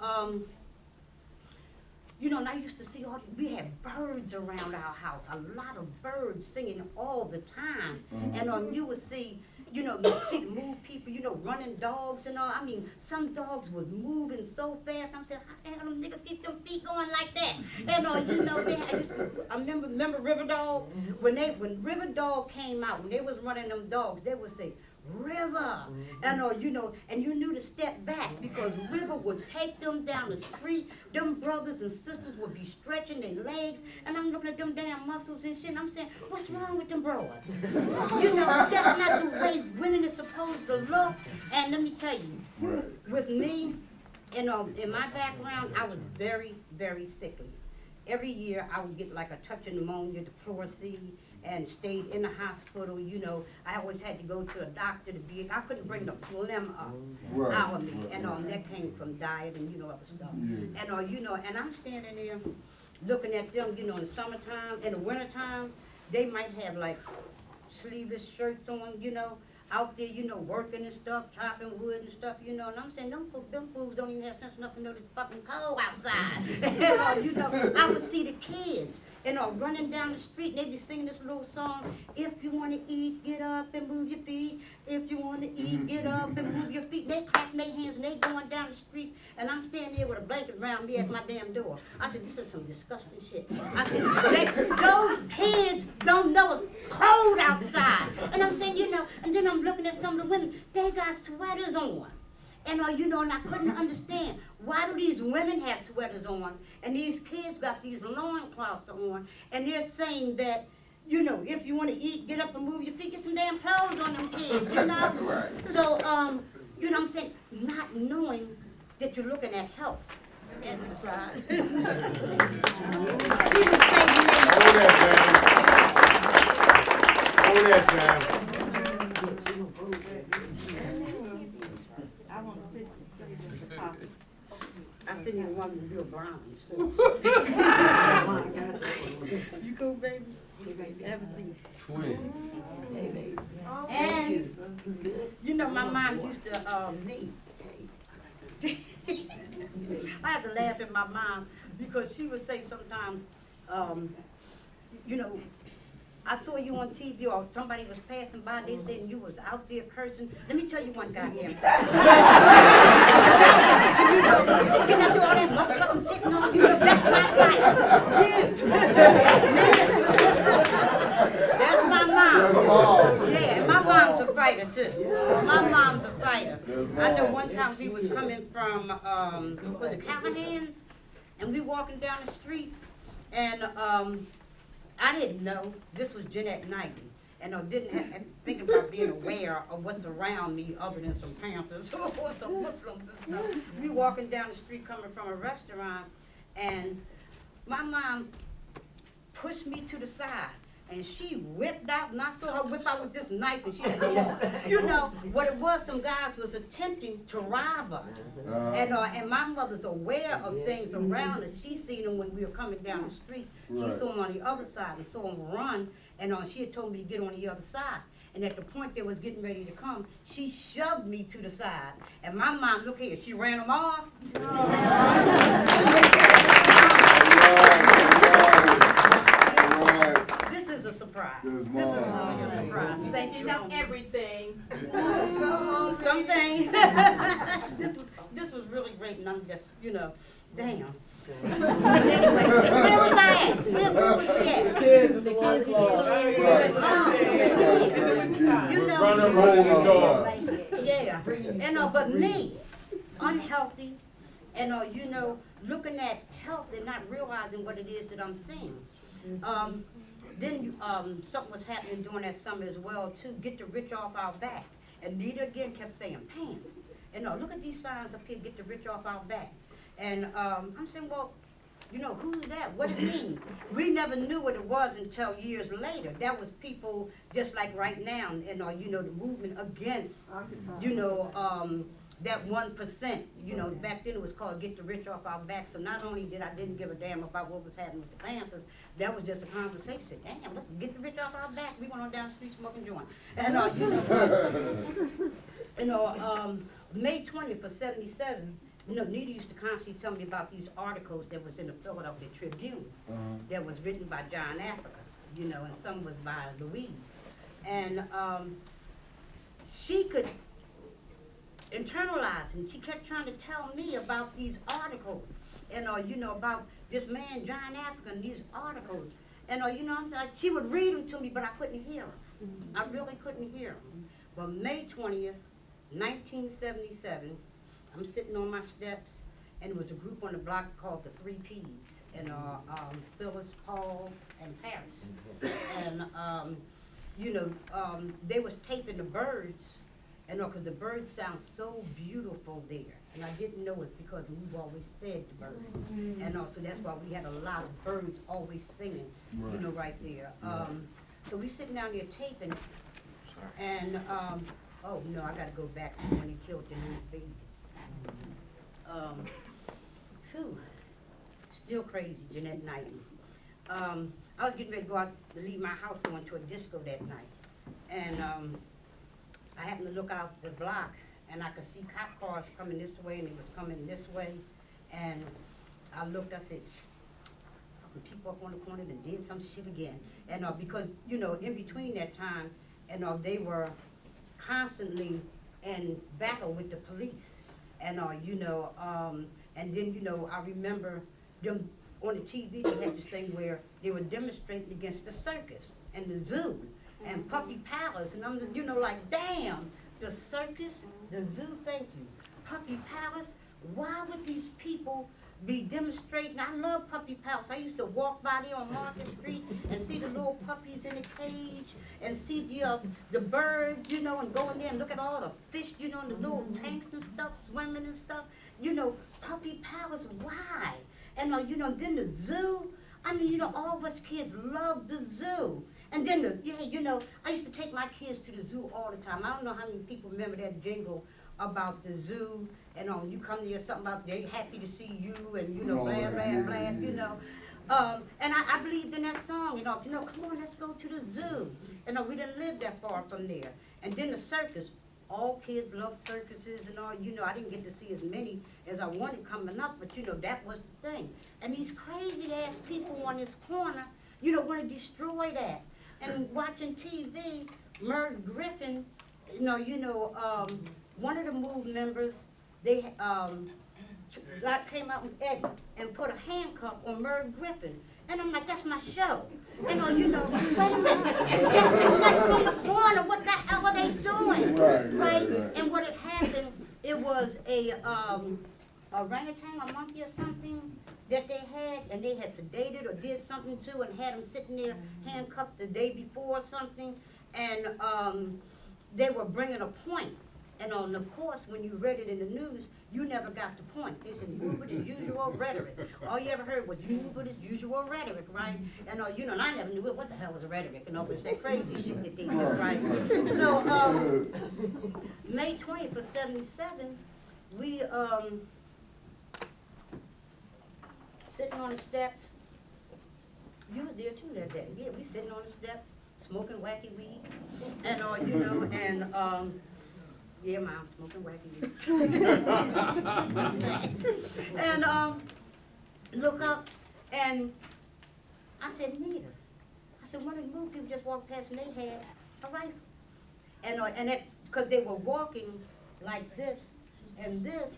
you know, and I used to see we had birds around our house, a lot of birds singing all the time. And you would see, you know, see the move people, you know, running dogs and all. I mean, some dogs was moving so fast. I'm saying, how the hell them niggas keep them feet going like that? And you know, they had, I remember River Dog? When River Dog came out, when they was running them dogs, they would say, "River," and you know, and you knew to step back because River would take them down the street. Them brothers and sisters would be stretching their legs, and I'm looking at them damn muscles and shit. And I'm saying, what's wrong with them broads? You know, that's not the way women is supposed to look. And let me tell you, with me, you know, in my background, I was very, very sickly. Every year I would get like a touch of pneumonia, the pleurisy, and stayed in the hospital. You know, I always had to go to a doctor to I couldn't bring the phlegm up out of me, and that came from diet and, you know, other stuff. And you know, and I'm standing there looking at them, you know, in the summertime, in the wintertime, they might have like sleeveless shirts on, you know, out there, you know, working and stuff, chopping wood and stuff, you know, and I'm saying, them fools don't even have sense enough to know it's fucking cold outside. And, you know, I would see the kids, and running down the street, and they'd be singing this little song, "If you want to eat, get up and move your feet. If you want to eat, get up and move your feet." And they clapping their hands, and they going down the street, and I'm standing there with a blanket around me at my damn door. I said, this is some disgusting shit. I said, those kids don't know it's cold outside. And I'm saying, you know, and then I'm looking at some of the women, they got sweaters on. And you know, and I couldn't understand, why do these women have sweaters on and these kids got these loincloths on, and they're saying that, you know, if you want to eat, get up and move your feet, get some damn clothes on them kids, you know? So, you know what I'm saying, not knowing that you're looking at health. Answer the slide. She was saying, Hold that, Pam. I want a picture, send it to Papa. I said he's one of the real Browns too. You cool, baby? Have a seat. Twins. And, You know, my mom used to, I had to laugh at my mom because she would say sometimes, you know, I saw you on TV or somebody was passing by, they said you was out there cursing. Let me tell you one goddamn thing. You know, getting up to all that motherfucking shit, no, you know, that's my life. That's my mom. Yeah, and my mom's a fighter too. My mom's a fighter. I know one time we was coming from, was it Callahan's? And we walking down the street, and I didn't know this was Jeanette Knightton, and I didn't have thinking about being aware of what's around me other than some Panthers or some Muslims and stuff. We walking down the street coming from a restaurant, and my mom pushed me to the side. And she whipped out, and I saw her whip out with this knife, and she had, you know, what it was, some guys was attempting to rob us. And my mother's aware of things around us. She seen them when we were coming down the street. She Right. saw them on the other side and saw them run, and she had told me to get on the other side. And at the point they was getting ready to come, she shoved me to the side. And my mom, look here, she ran them off. This is a surprise. This is really a surprise. Thank you. know everything. Some things. This was really great, and I'm just, you know, damn. Anyway, where was I at? Where was we at? Kids in the Right. You know, Run up on the door. yeah, and but me, unhealthy, and you know, looking at health and not realizing what it is that I'm seeing. Then something was happening during that summer as well too. Get the rich off our back, and Nita again kept saying, Pam, and look at these signs up here. Get the rich off our back, and I'm saying, well, you know, who's that? What does it mean? We never knew what it was until years later. That was people just like right now, and you know, the movement against, you know, that 1%, you know, back then it was called Get the Rich Off Our Back. So not only didn't give a damn about what was happening with the Panthers, that was just a conversation. Said, damn, let's get the rich off our back. We went on down the street smoking joint. And you know, May 20th of '77, you know, Nita used to constantly tell me about these articles that was in the Philadelphia Tribune that was written by Pam Africa, you know, and some was by Louise. And she could internalize, and she kept trying to tell me about these articles, and you know, about this man Pam Africa and these articles, and you know, she would read them to me, but I couldn't hear them. I really couldn't hear them. But May 20th, 1977, I'm sitting on my steps, and there was a group on the block called the 3 Ps, and Phyllis, Paul, and Paris, and you know, they was taping the birds. And because the birds sound so beautiful there, and I didn't know it's because we've always fed the birds, and also that's why we had a lot of birds always singing, you know, right there. So we sitting down there taping, and oh no, I got to go back to when he killed the new baby. Phew, still crazy, Jeanette Knightton. I was getting ready to go out to leave my house, going to a disco that night, and I happened to look out the block, and I could see cop cars coming this way, and they was coming this way, and I looked, I said, fucking people up on the corner and did some shit again. And because, you know, in between that time, and they were constantly in battle with the police, and you know, and then, you know, I remember them on the TV, they had this thing where they were demonstrating against the circus and the zoo, and Puppy Palace, and I'm, you know, like, damn, the circus, the zoo, thank you, Puppy Palace, why would these people be demonstrating? I love Puppy Palace. I used to walk by there on Market Street and see the little puppies in the cage, and see the birds, you know, and go in there and look at all the fish, you know, in the little tanks and stuff, swimming and stuff, you know, Puppy Palace, why? And, you know, then the zoo, I mean, you know, all of us kids love the zoo. And then, yeah, you know, I used to take my kids to the zoo all the time. I don't know how many people remember that jingle, about the zoo, and you come there, something about they happy to see you, and you know, blah, blah, blah, you know. And I believed in that song, you know, come on, let's go to the zoo. You know, we didn't live that far from there. And then the circus, all kids love circuses and all, you know, I didn't get to see as many as I wanted coming up, but you know, that was the thing. And these crazy ass people on this corner, you know, want to destroy that. And watching TV, Merv Griffin, one of the MOVE members, they came out with Eddie and put a handcuff on Merv Griffin. And I'm like, that's my show. You know, wait a minute, that's the nuts from the corner, what the hell are they doing? Right? And what had happened, it was a orangutan, a monkey or something that they had, and they had sedated or did something to and had him sitting there handcuffed the day before or something. And they were bringing a point. And of course, when you read it in the news, you never got the point. They said, move with his usual rhetoric. All you ever heard was, you move with his usual rhetoric, right? And and I never knew what the hell was a rhetoric, but it's that crazy shit that they do, right? So, May 20th of 77, we, sitting on the steps. You were there too that day. Yeah, we sitting on the steps, smoking wacky weed, and yeah, Mom, smoking wacky weed. And look up, and I said, Nita. I said, one of the MOVE people just walked past and they had a rifle. And that's because they were walking like this and this,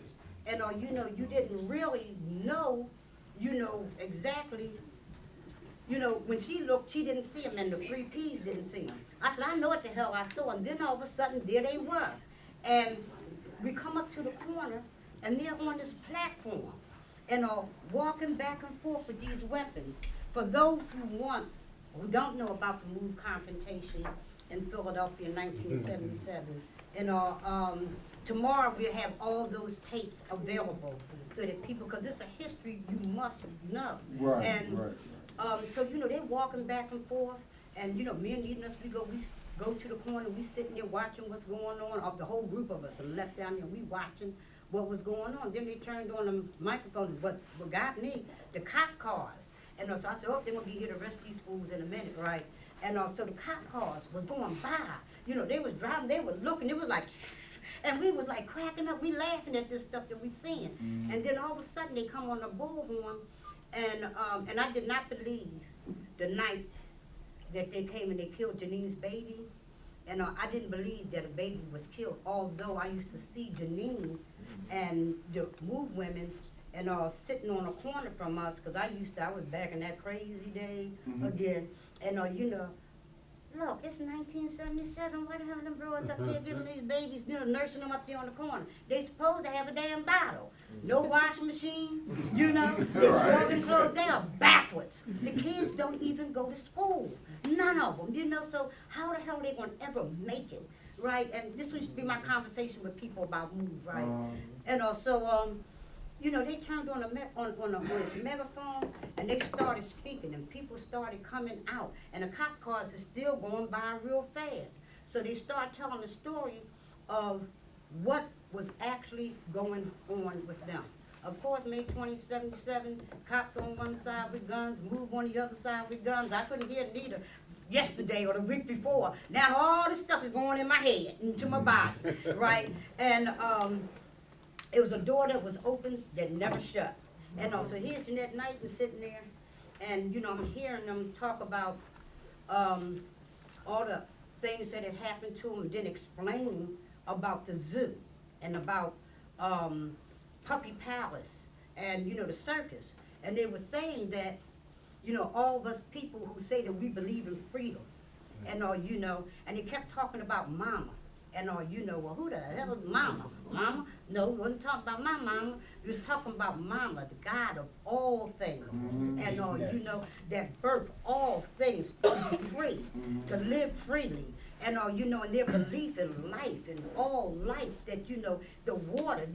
and you didn't really know, exactly. When she looked, she didn't see him, and the 3 Ps didn't see him. I said, I know what the hell I saw, and then all of a sudden, there they were. And we come up to the corner, and they're on this platform, and walking back and forth with these weapons. For those who don't know about the MOVE Confrontation in Philadelphia in 1977, tomorrow we'll have all those tapes available so that people, because it's a history you must know. Right, and, right. So, they're walking back and forth, and, me and Eden, we go to the corner, we sitting there watching what's going on. Of the whole group of us are left down there, we watching what was going on. Then they turned on the microphone, what got me, the cop cars. And so I said, oh, they're going to be here to arrest these fools in a minute, right? And so the cop cars was going by. They was driving, they were looking, it was like, and we was like cracking up, we laughing at this stuff that we seeing. Mm-hmm. And then all of a sudden they come on the bullhorn, and I did not believe the night that they came and they killed Janine's baby. And I didn't believe that a baby was killed, although I used to see Janine and the MOVE women and sitting on a corner from us, because I was back in that crazy day again. And look, it's 1977, why the hell them broads up there giving these babies, nursing them up there on the corner? They supposed to have a damn bottle. No washing machine, they scrubbing clothes, they are backwards. The kids don't even go to school, none of them, so how the hell are they gonna ever make it, right? And this would be my conversation with people about MOVE, right? And also, they turned on this megaphone, and they started speaking, and people started coming out, and the cop cars are still going by real fast. So they start telling the story of what was actually going on with them. Of course, May 2077, cops on one side with guns, MOVE on the other side with guns. I couldn't hear it either yesterday or the week before. Now all this stuff is going in my head, into my body, right? And it was a door that was open that never shut. And also here's Jeanette Knightton sitting there, and I'm hearing them talk about all the things that had happened to them, and then explaining about the zoo and about Puppy Palace and the circus. And they were saying that all of us people who say that we believe in freedom, and and they kept talking about mama. And well, who the hell is mama? Mama? No, we wasn't talking about my mama. We was talking about mama, the God of all things. And that birthed all things to be free, to live freely. And and their belief in life and all life, that the water,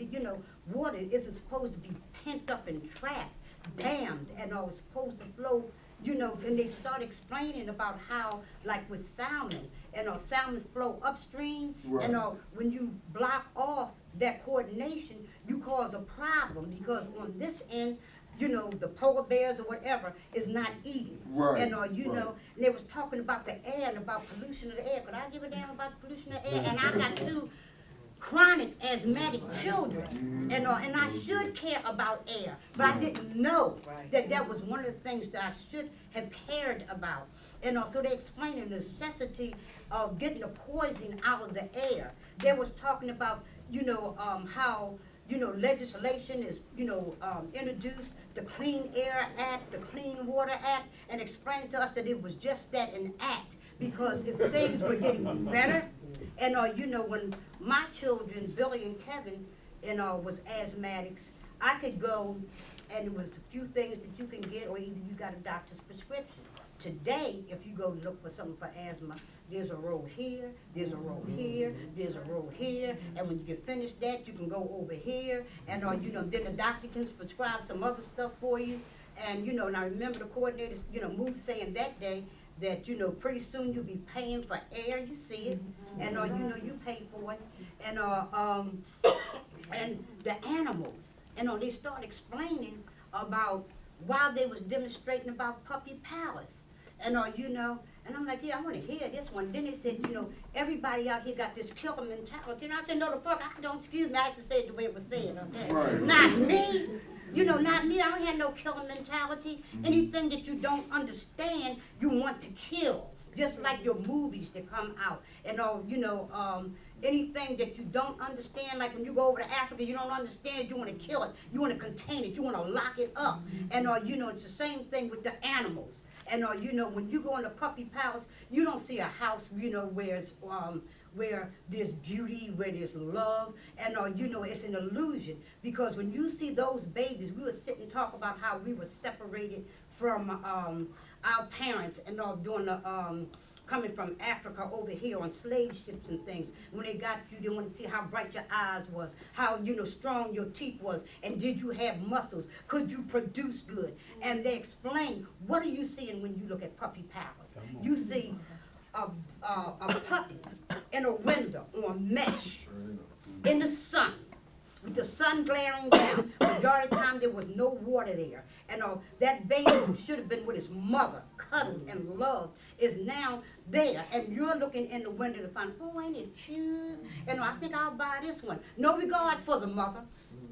water isn't supposed to be pent up and trapped, dammed, and it's supposed to flow. And they start explaining about how, like with salmon, and salmons flow upstream, right. And when you block off that coordination, you cause a problem because on this end, you know, the polar bears or whatever is not eating. Right, And you right. know, and they was talking about the air and about pollution of the air. Could I give a damn about pollution of the air? And I got two chronic asthmatic children, and I should care about air, but I didn't know that that was one of the things that I should have cared about. And so they explained the necessity of getting the poison out of the air. They was talking about, you know, how, you know, legislation is, you know, introduced, the Clean Air Act, the Clean Water Act, and explained to us that it was just that, an act, because if things were getting better, and you know, when my children, Billy and Kevin, was asthmatics, I could go, and it was a few things that you can get, or either you got a doctor's prescription. Today, if you go look for something for asthma, there's a row here, there's a row here, there's a row here, and when you get finished that, you can go over here, and you know, then the doctor can prescribe some other stuff for you. And you know, and I remember the coordinators, you know, moved saying that day that, you know, pretty soon you'll be paying for air, you see it, and you know, you pay for it, and the animals, they start explaining about while they was demonstrating about Puppy Palace, and you know, and I'm like, yeah, I want to hear this one. Then they said, you know, everybody out here got this killer mentality, and I said, no, the fuck, I don't, excuse me, I have to say it the way it was said, okay? Right. Not me. You know, not me. I don't have no killer mentality. Anything that you don't understand, you want to kill. Just like your movies that come out. And you know, anything that you don't understand, like when you go over to Africa, you don't understand, you want to kill it. You want to contain it. You want to lock it up. And you know, it's the same thing with the animals. And you know, when you go in the Puppy Palace, you don't see a house, you know, where it's where there's beauty, where there's love, and you know, it's an illusion. Because when you see those babies, we would sit and talk about how we were separated from our parents, and during the coming from Africa over here on slave ships and things. When they got you, they wanted to see how bright your eyes was, how, you know, strong your teeth was, and did you have muscles? Could you produce good? And they explain, what are you seeing when you look at Puppy Palace? You see a puppy in a window on mesh in the sun, with the sun glaring down. Majority of the time there was no water there. And that baby who should have been with his mother, cuddled and loved, is now there. And you're looking in the window to find, oh, ain't it cute? And I think I'll buy this one. No regards for the mother.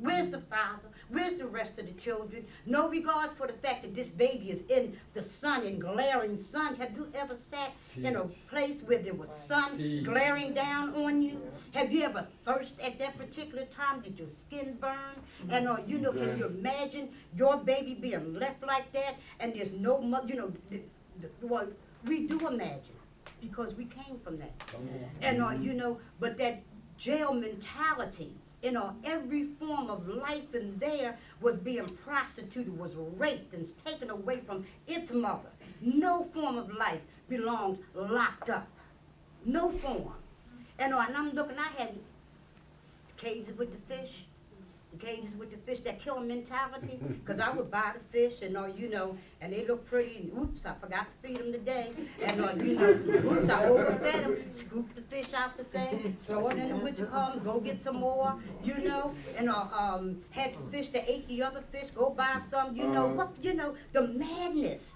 Where's the father? Where's the rest of the children? No regards for the fact that this baby is in the sun, in glaring sun. Have you ever sat in a place where there was sun glaring down on you? Have you ever thirsted at that particular time? Did your skin burn? And you know, can you imagine your baby being left like that? And there's no mother, you know, well, we do imagine, because we came from that. And you know, but that jail mentality, you know, every form of life in there was being prostituted, was raped and taken away from its mother. No form of life belonged locked up. No form. And I'm looking, I had cages with the fish, that killer mentality, because I would buy the fish and you know, and they look pretty, and oops, I forgot to feed them today, and you know, oops, I overfed them, scoop the fish out the thing, throw it in the what you call them, go get some more, you know, and had the fish that ate the other fish, go buy some, you know, what, you know, the madness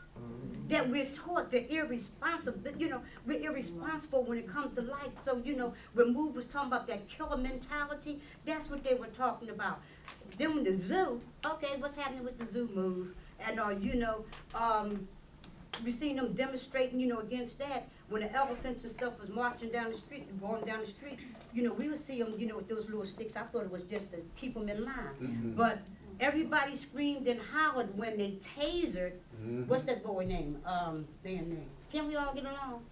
that we're taught, the irresponsible, you know, we're irresponsible when it comes to life. So, you know, when Move was talking about that killer mentality, that's what they were talking about. Then when the zoo, okay, what's happening with the zoo, Move? And, you know, we seen them demonstrating, you know, against that. When the elephants and stuff was marching down the street, going down the street, you know, we would see them, you know, with those little sticks. I thought it was just to keep them in line. But everybody screamed and hollered when they tasered, what's that boy name, band name? Can we all get along?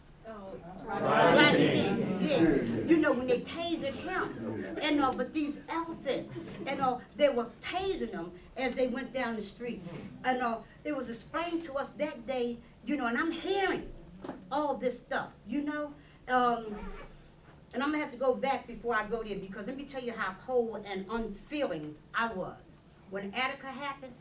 Rodney King. Yeah. You know, when they tasered him, and but these elephants, and they were tasing them as they went down the street. And it was explained to us that day, you know, and I'm hearing all this stuff, you know. And I'm gonna have to go back before I go there, because let me tell you how cold and unfeeling I was. When Attica happened,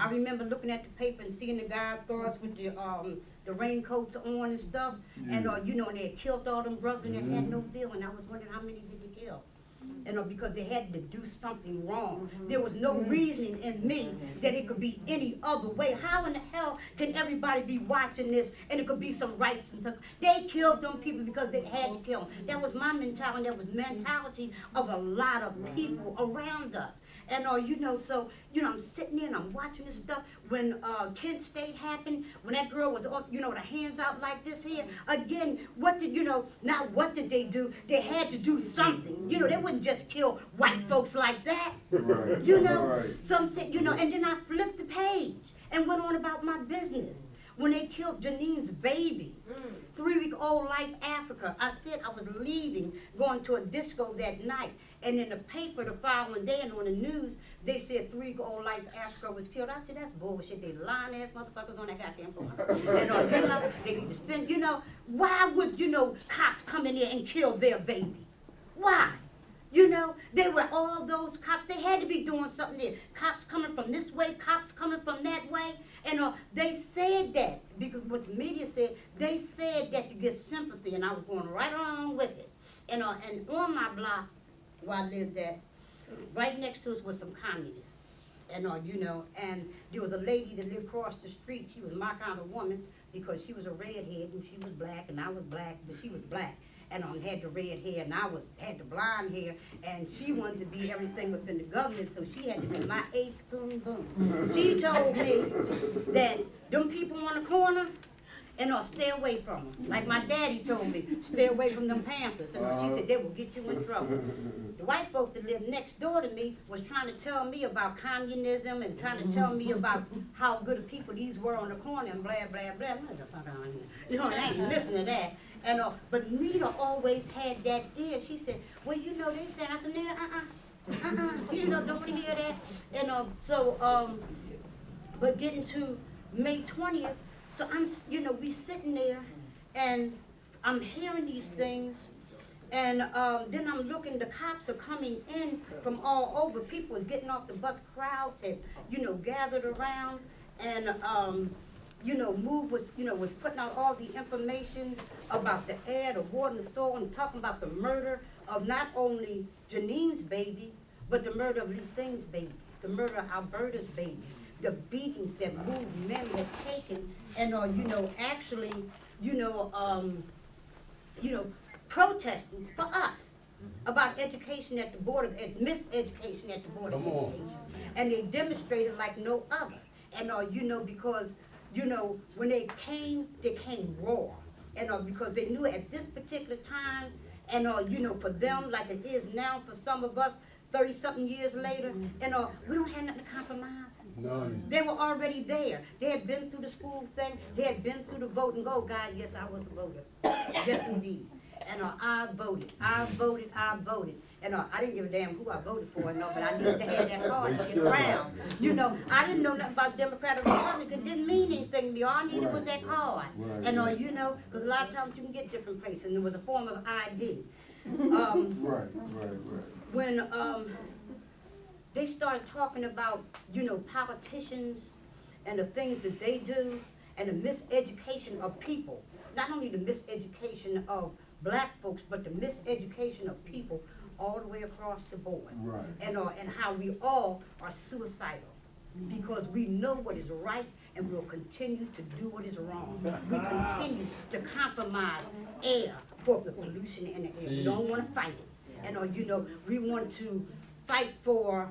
I remember looking at the paper and seeing the guys throw us with the raincoats on and stuff, and you know, and they had killed all them brothers and they had no feeling. I was wondering how many did they kill? you know, because they had to do something wrong. There was no reason in me that it could be any other way. How in the hell can everybody be watching this and it could be some rights and stuff? They killed them people because they had to kill them. That was my mentality. That was the mentality of a lot of people around us. And you know, so, you know, I'm sitting there and I'm watching this stuff. When Kent State happened, when that girl was, you know, with her hands out like this here, again, what did, you know, now what did they do? They had to do something. You know, they wouldn't just kill white folks like that. Right. You know? Right. So I'm saying, you know, and then I flipped the page and went on about my business. When they killed Janine's baby, 3-week-old Life Africa, I said I was leaving, going to a disco that night. And in the paper the following day and on the news, they said 3-week-old Life Africa was killed. I said, that's bullshit. They lying ass motherfuckers on that goddamn phone. And you know, they need to spend, you know, why would, you know, cops come in there and kill their baby? Why? You know, they were all those cops. They had to be doing something there. Cops coming from this way, cops coming from that way. And they said that, because what the media said, they said that to get sympathy, and I was going right along with it. And on my block, where I lived at, right next to us was some communists. And you know, and there was a lady that lived across the street. She was my kind of woman because she was a redhead and she was black and I was black, but she was black. And had the red hair, and I had the blonde hair, and she wanted to be everything within the government, so she had to be my ace boom boom. She told me that them people on the corner, and stay away from them. Like my daddy told me, stay away from them Panthers. And she said, they will get you in trouble. The white folks that lived next door to me was trying to tell me about communism and trying to tell me about how good of people these were on the corner and blah, blah, blah. Motherfucker on here. You know, and I ain't listening to that. And but Nita always had that ear. She said, well, you know, they said, I said, Nita, you know, don't want to hear that. And so, but getting to May 20th, so I'm, you know, we sitting there, and I'm hearing these things, and then I'm looking, the cops are coming in from all over. People was getting off the bus, crowds had, you know, gathered around, and you know, was putting out all the information about the air, the water, and the soil, and talking about the murder of not only Janine's baby, but the murder of Lee Singh's baby, the murder of Alberta's baby, the beatings that moved men had taken, and you know, actually, you know, protesting for us about education at the board of miseducation at the board of education, and they demonstrated like no other, and you know, because you know, when they came raw, and because they knew at this particular time, and you know, for them like it is now for some of us, 30-something years later, and we don't have nothing to compromise. None. They were already there. They had been through the school thing. They had been through the vote and go. God, yes, I was a voter. Yes, indeed. And I voted. I voted. And I didn't give a damn who I voted for, no, but I needed to have that card to get around. You know, I didn't know nothing about Democrat or Republican. It didn't mean anything to me. All I needed was that card. Right. And you know, because a lot of times you can get different places, and it was a form of ID. Right. When they started talking about, you know, politicians and the things that they do and the miseducation of people, not only the miseducation of black folks, but the miseducation of people all the way across the board. Right. And how we all are suicidal because we know what is right and we'll continue to do what is wrong. We continue to compromise air for the pollution in the air. We don't want to fight it. And you know, we want to fight for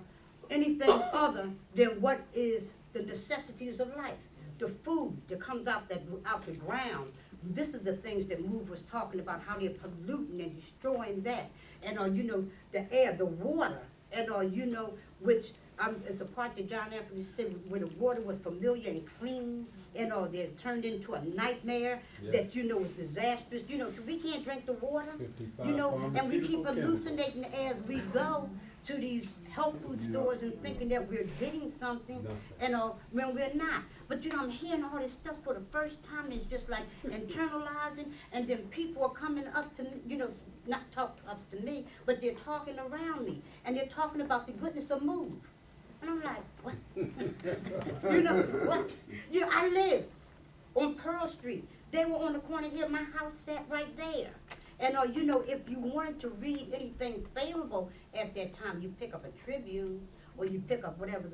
anything other than what is the necessities of life. The food that comes out the ground. This is the things that Move was talking about, how they're polluting and destroying that. And you know, the air, the water, and you know, which it's a part that John Anthony said, where the water was familiar and clean, and they turned into a nightmare that, you know, was disastrous. You know, we can't drink the water, you know, and we keep hallucinating the air as we go to these health food stores and thinking that we're getting something, and when we're not. But you know, I'm hearing all this stuff for the first time, and it's just like internalizing, and then people are coming up to me, you know, not talk up to me, but they're talking around me, and they're talking about the goodness of Move. And I'm like, what? You know, what? You know, I live on Pearl Street. They were on the corner here, my house sat right there. And, you know, if you wanted to read anything favorable at that time, you pick up a Tribune, or you pick up whatever,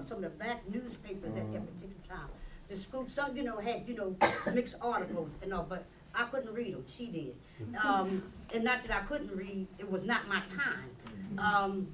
some of the black newspapers at that particular time. The Scoop, some, you know, had, you know, mixed articles and all, but I couldn't read them, she did. And not that I couldn't read, it was not my time.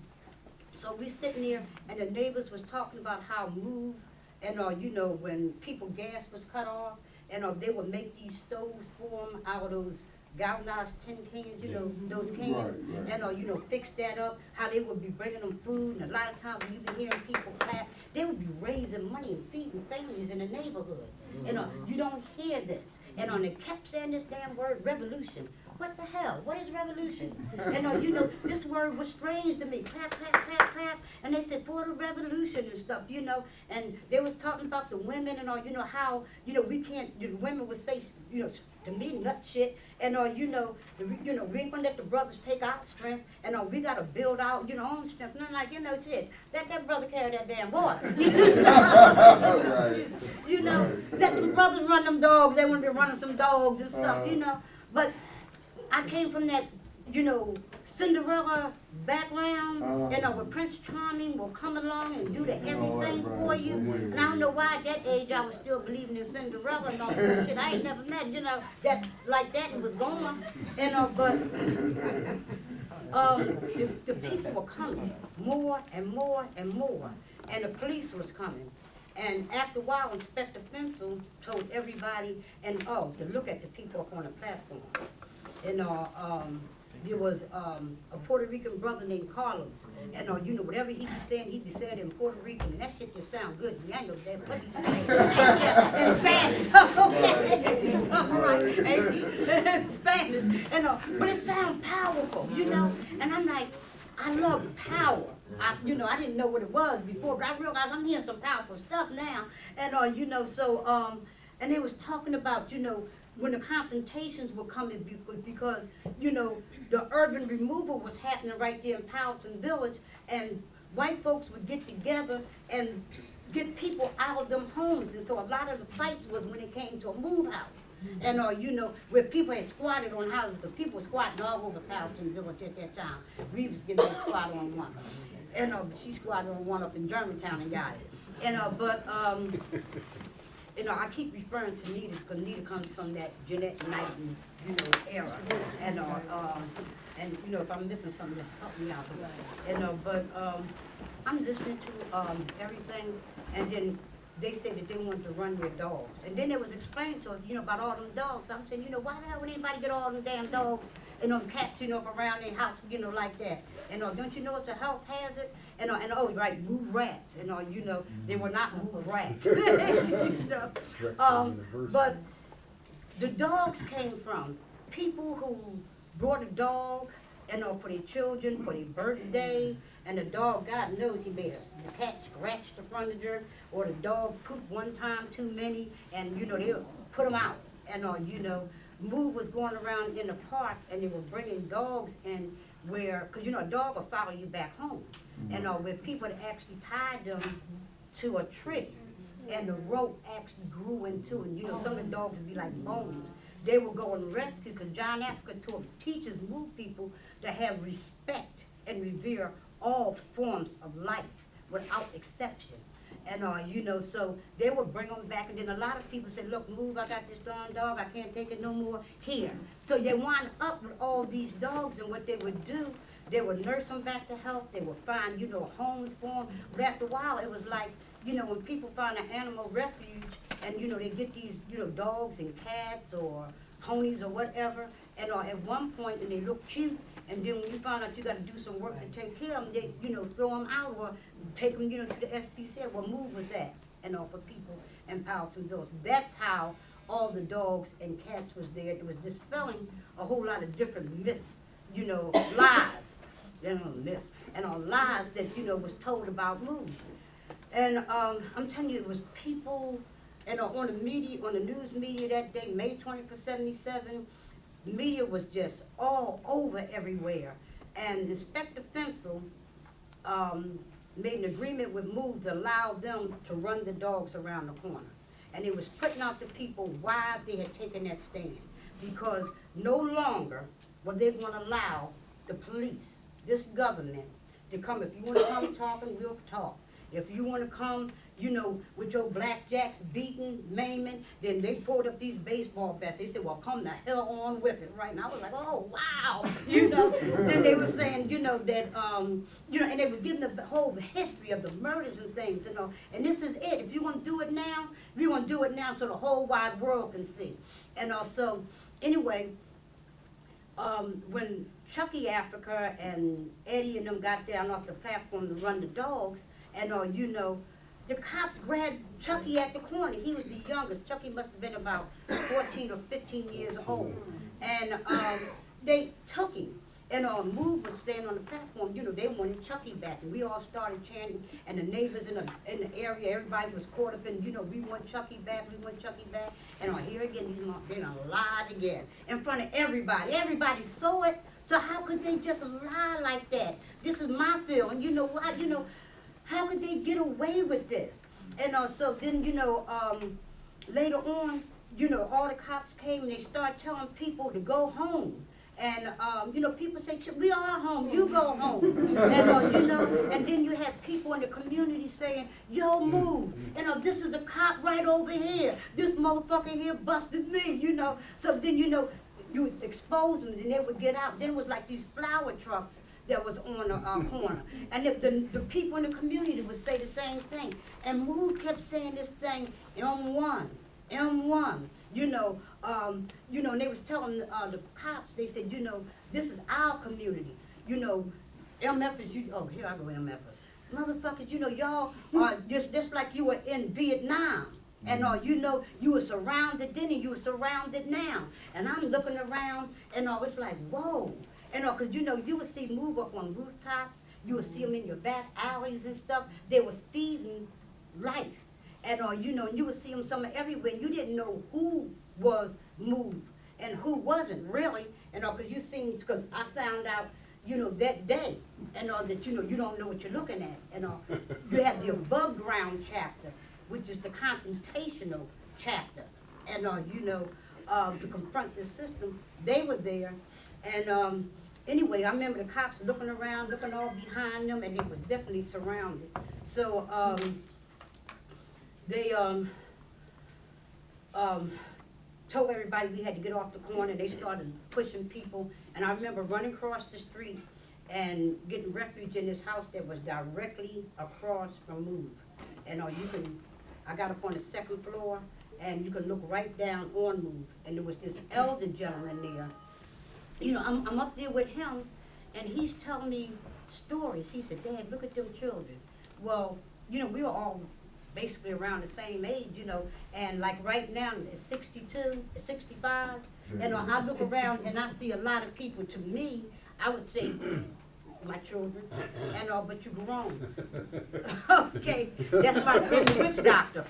So we sitting there, and the neighbors was talking about how move, and you know, when people gas was cut off, and they would make these stoves for them out of those galvanized tin cans, you know, those cans, and you know, fix that up, how they would be bringing them food, and a lot of times when you been hearing people clap, they would be raising money and feeding families in the neighborhood. And you don't hear this. And they kept saying this damn word, revolution. What the hell? What is revolution? And you know, this word was strange to me. Clap, clap, clap, clap. And they said, for the revolution and stuff, you know. And they was talking about the women and all, you know, how, you know, we can't, the women would say, you know, to me, nut shit. And you know, we ain't gonna let the brothers take our strength. And we gotta build out, you know, own strength. And I'm like, you know, shit, let that brother carry that damn water. You know, let them brothers run them dogs. They want to be running some dogs and stuff, you know. But I came from that, you know, Cinderella background, and where Prince Charming will come along and do the everything for you. And I don't know why at that age I was still believing in Cinderella and all that shit. I ain't never met, you know, that like that and was going. And but the people were coming more and more and more, and the police was coming. And after a while, Inspector Fensel told everybody, and to look at the people up on the platform. And there was a Puerto Rican brother named Carlos, and you know, whatever he be saying in Puerto Rican, and that shit just sound good to me. I know that what he saying in Spanish. Okay, all right, in Spanish, and but it sounds powerful, you know. And I'm like, I love power. You know, I didn't know what it was before, but I realized I'm hearing some powerful stuff now. And you know, so and they was talking about, you know, when the confrontations were coming because, you know, the urban removal was happening right there in Powelton Village, and white folks would get together and get people out of them homes. And so a lot of the fights was when it came to a move house. And you know, where people had squatted on houses, because people were squatting all over Powelton Village at that time. Reeves was getting a squat on one. And she squatted on one up in Germantown and got it. And but you know, I keep referring to Nita because Nita comes from that Jeanette Knightton, you know, era. And you know, if I'm missing something, just help me out. And but I'm listening to everything, and then they said that they wanted to run their dogs. And then it was explained to us, you know, about all them dogs. I'm saying, you know, why the hell would anybody get all them damn dogs and them cats, you know, up around their house, you know, like that? And don't you know it's a health hazard? And right, move rats. And you know, they were not move rats. You know? But the dogs came from people who brought a dog, for their children, for their birthday, and the dog, God knows he made the cat scratch the furniture, or the dog pooped one time too many, and you know, they would put them out. And you know, Move was going around in the park, and they were bringing dogs in where, because you know, a dog will follow you back home. And where people had actually tied them to a tree, and the rope actually grew into, and you know, some of the dogs would be like bones. They would go and rescue, because Pam Africa teaches Move people to have respect and revere all forms of life without exception. And you know, so they would bring them back, and then a lot of people said, look, Move, I got this darn dog, I can't take it no more, here. So they wind up with all these dogs, and what they would do, they would nurse them back to health, they would find, you know, homes for them. But after a while, it was like, you know, when people find an animal refuge, and you know, they get these, you know, dogs and cats or ponies or whatever, and at one point, and they look cute, and then when you find out you got to do some work to take care of them, they, you know, throw them out or take them, you know, to the SPCA. Well, Move was that, for people in Powelton Village. That's how all the dogs and cats was there. It was dispelling a whole lot of different myths, you know, lies, myths, and all lies that, you know, was told about Move. And I'm telling you, it was people, and on the media, on the news media that day, May 20th, 77, the media was just all over everywhere. And Inspector Fensel made an agreement with Move to allow them to run the dogs around the corner. And it was putting out to people why they had taken that stand. Because no longer were they going to allow the police, this government, to come. If you want to come talking, we'll talk. If you want to come, you know, with your blackjacks beating, maiming, then they pulled up these baseball bats. They said, well, come the hell on with it, right? And I was like, oh, wow, you know. Then they were saying, you know, that, you know, and they was giving the whole history of the murders and things, you know. And this is it. If you want to do it now, we want to do it now so the whole wide world can see. And also, anyway, when Chucky Africa and Eddie and them got down off the platform to run the dogs, and you know, the cops grabbed Chucky at the corner. He was the youngest. Chucky must have been about 14 or 15 years old. And they took him. And Move was standing on the platform. You know, they wanted Chucky back. And we all started chanting. And the neighbors in the area, everybody was caught up in, you know, we want Chucky back, we want Chucky back. And here again, these monks, they done lied again in front of everybody. Everybody saw it. So how could they just lie like that? This is my feeling. You know what? You know, how could they get away with this? And so then, you know, later on, you know, all the cops came and they started telling people to go home. And, you know, people say, we are home, you go home. And, you know, and then you have people in the community saying, yo, Move. You know, this is a cop right over here. This motherfucker here busted me, you know. So then, you know, you would expose them and they would get out. Then it was like these flower trucks that was on the corner. And if the people in the community would say the same thing. And Move kept saying this thing, M1, M1, you know, and they was telling the cops, they said, you know, this is our community. You know, MFers, here I go, MFers. Motherfuckers, you know, y'all are just like you were in Vietnam. And you know, you were surrounded then and you were surrounded now. And I'm looking around and it's like, whoa. And because, you know, you would see Move up on rooftops, you would see them in your back alleys and stuff. They was feeding life. And you know, you would see them somewhere everywhere. And you didn't know who was Move and who wasn't really. And because you seen, because I found out, you know, that day, and that, you know, you don't know what you're looking at. And you have the above ground chapter, which is the confrontational chapter. And you know, to confront the system, they were there. And anyway, I remember the cops looking around, looking all behind them, and they was definitely surrounded. So they told everybody we had to get off the corner. They started pushing people, and I remember running across the street and getting refuge in this house that was directly across from Move. And I got up on the second floor, and you can look right down on Move. And there was this elder gentleman there. You know, I'm up there with him, and he's telling me stories. He said, Dad, look at them children. Well, you know, we were all basically around the same age, you know, and like right now, it's 62, it's 65, and I look around and I see a lot of people. To me, I would say, my children, and but you grown. Okay, that's my friend, the witch doctor.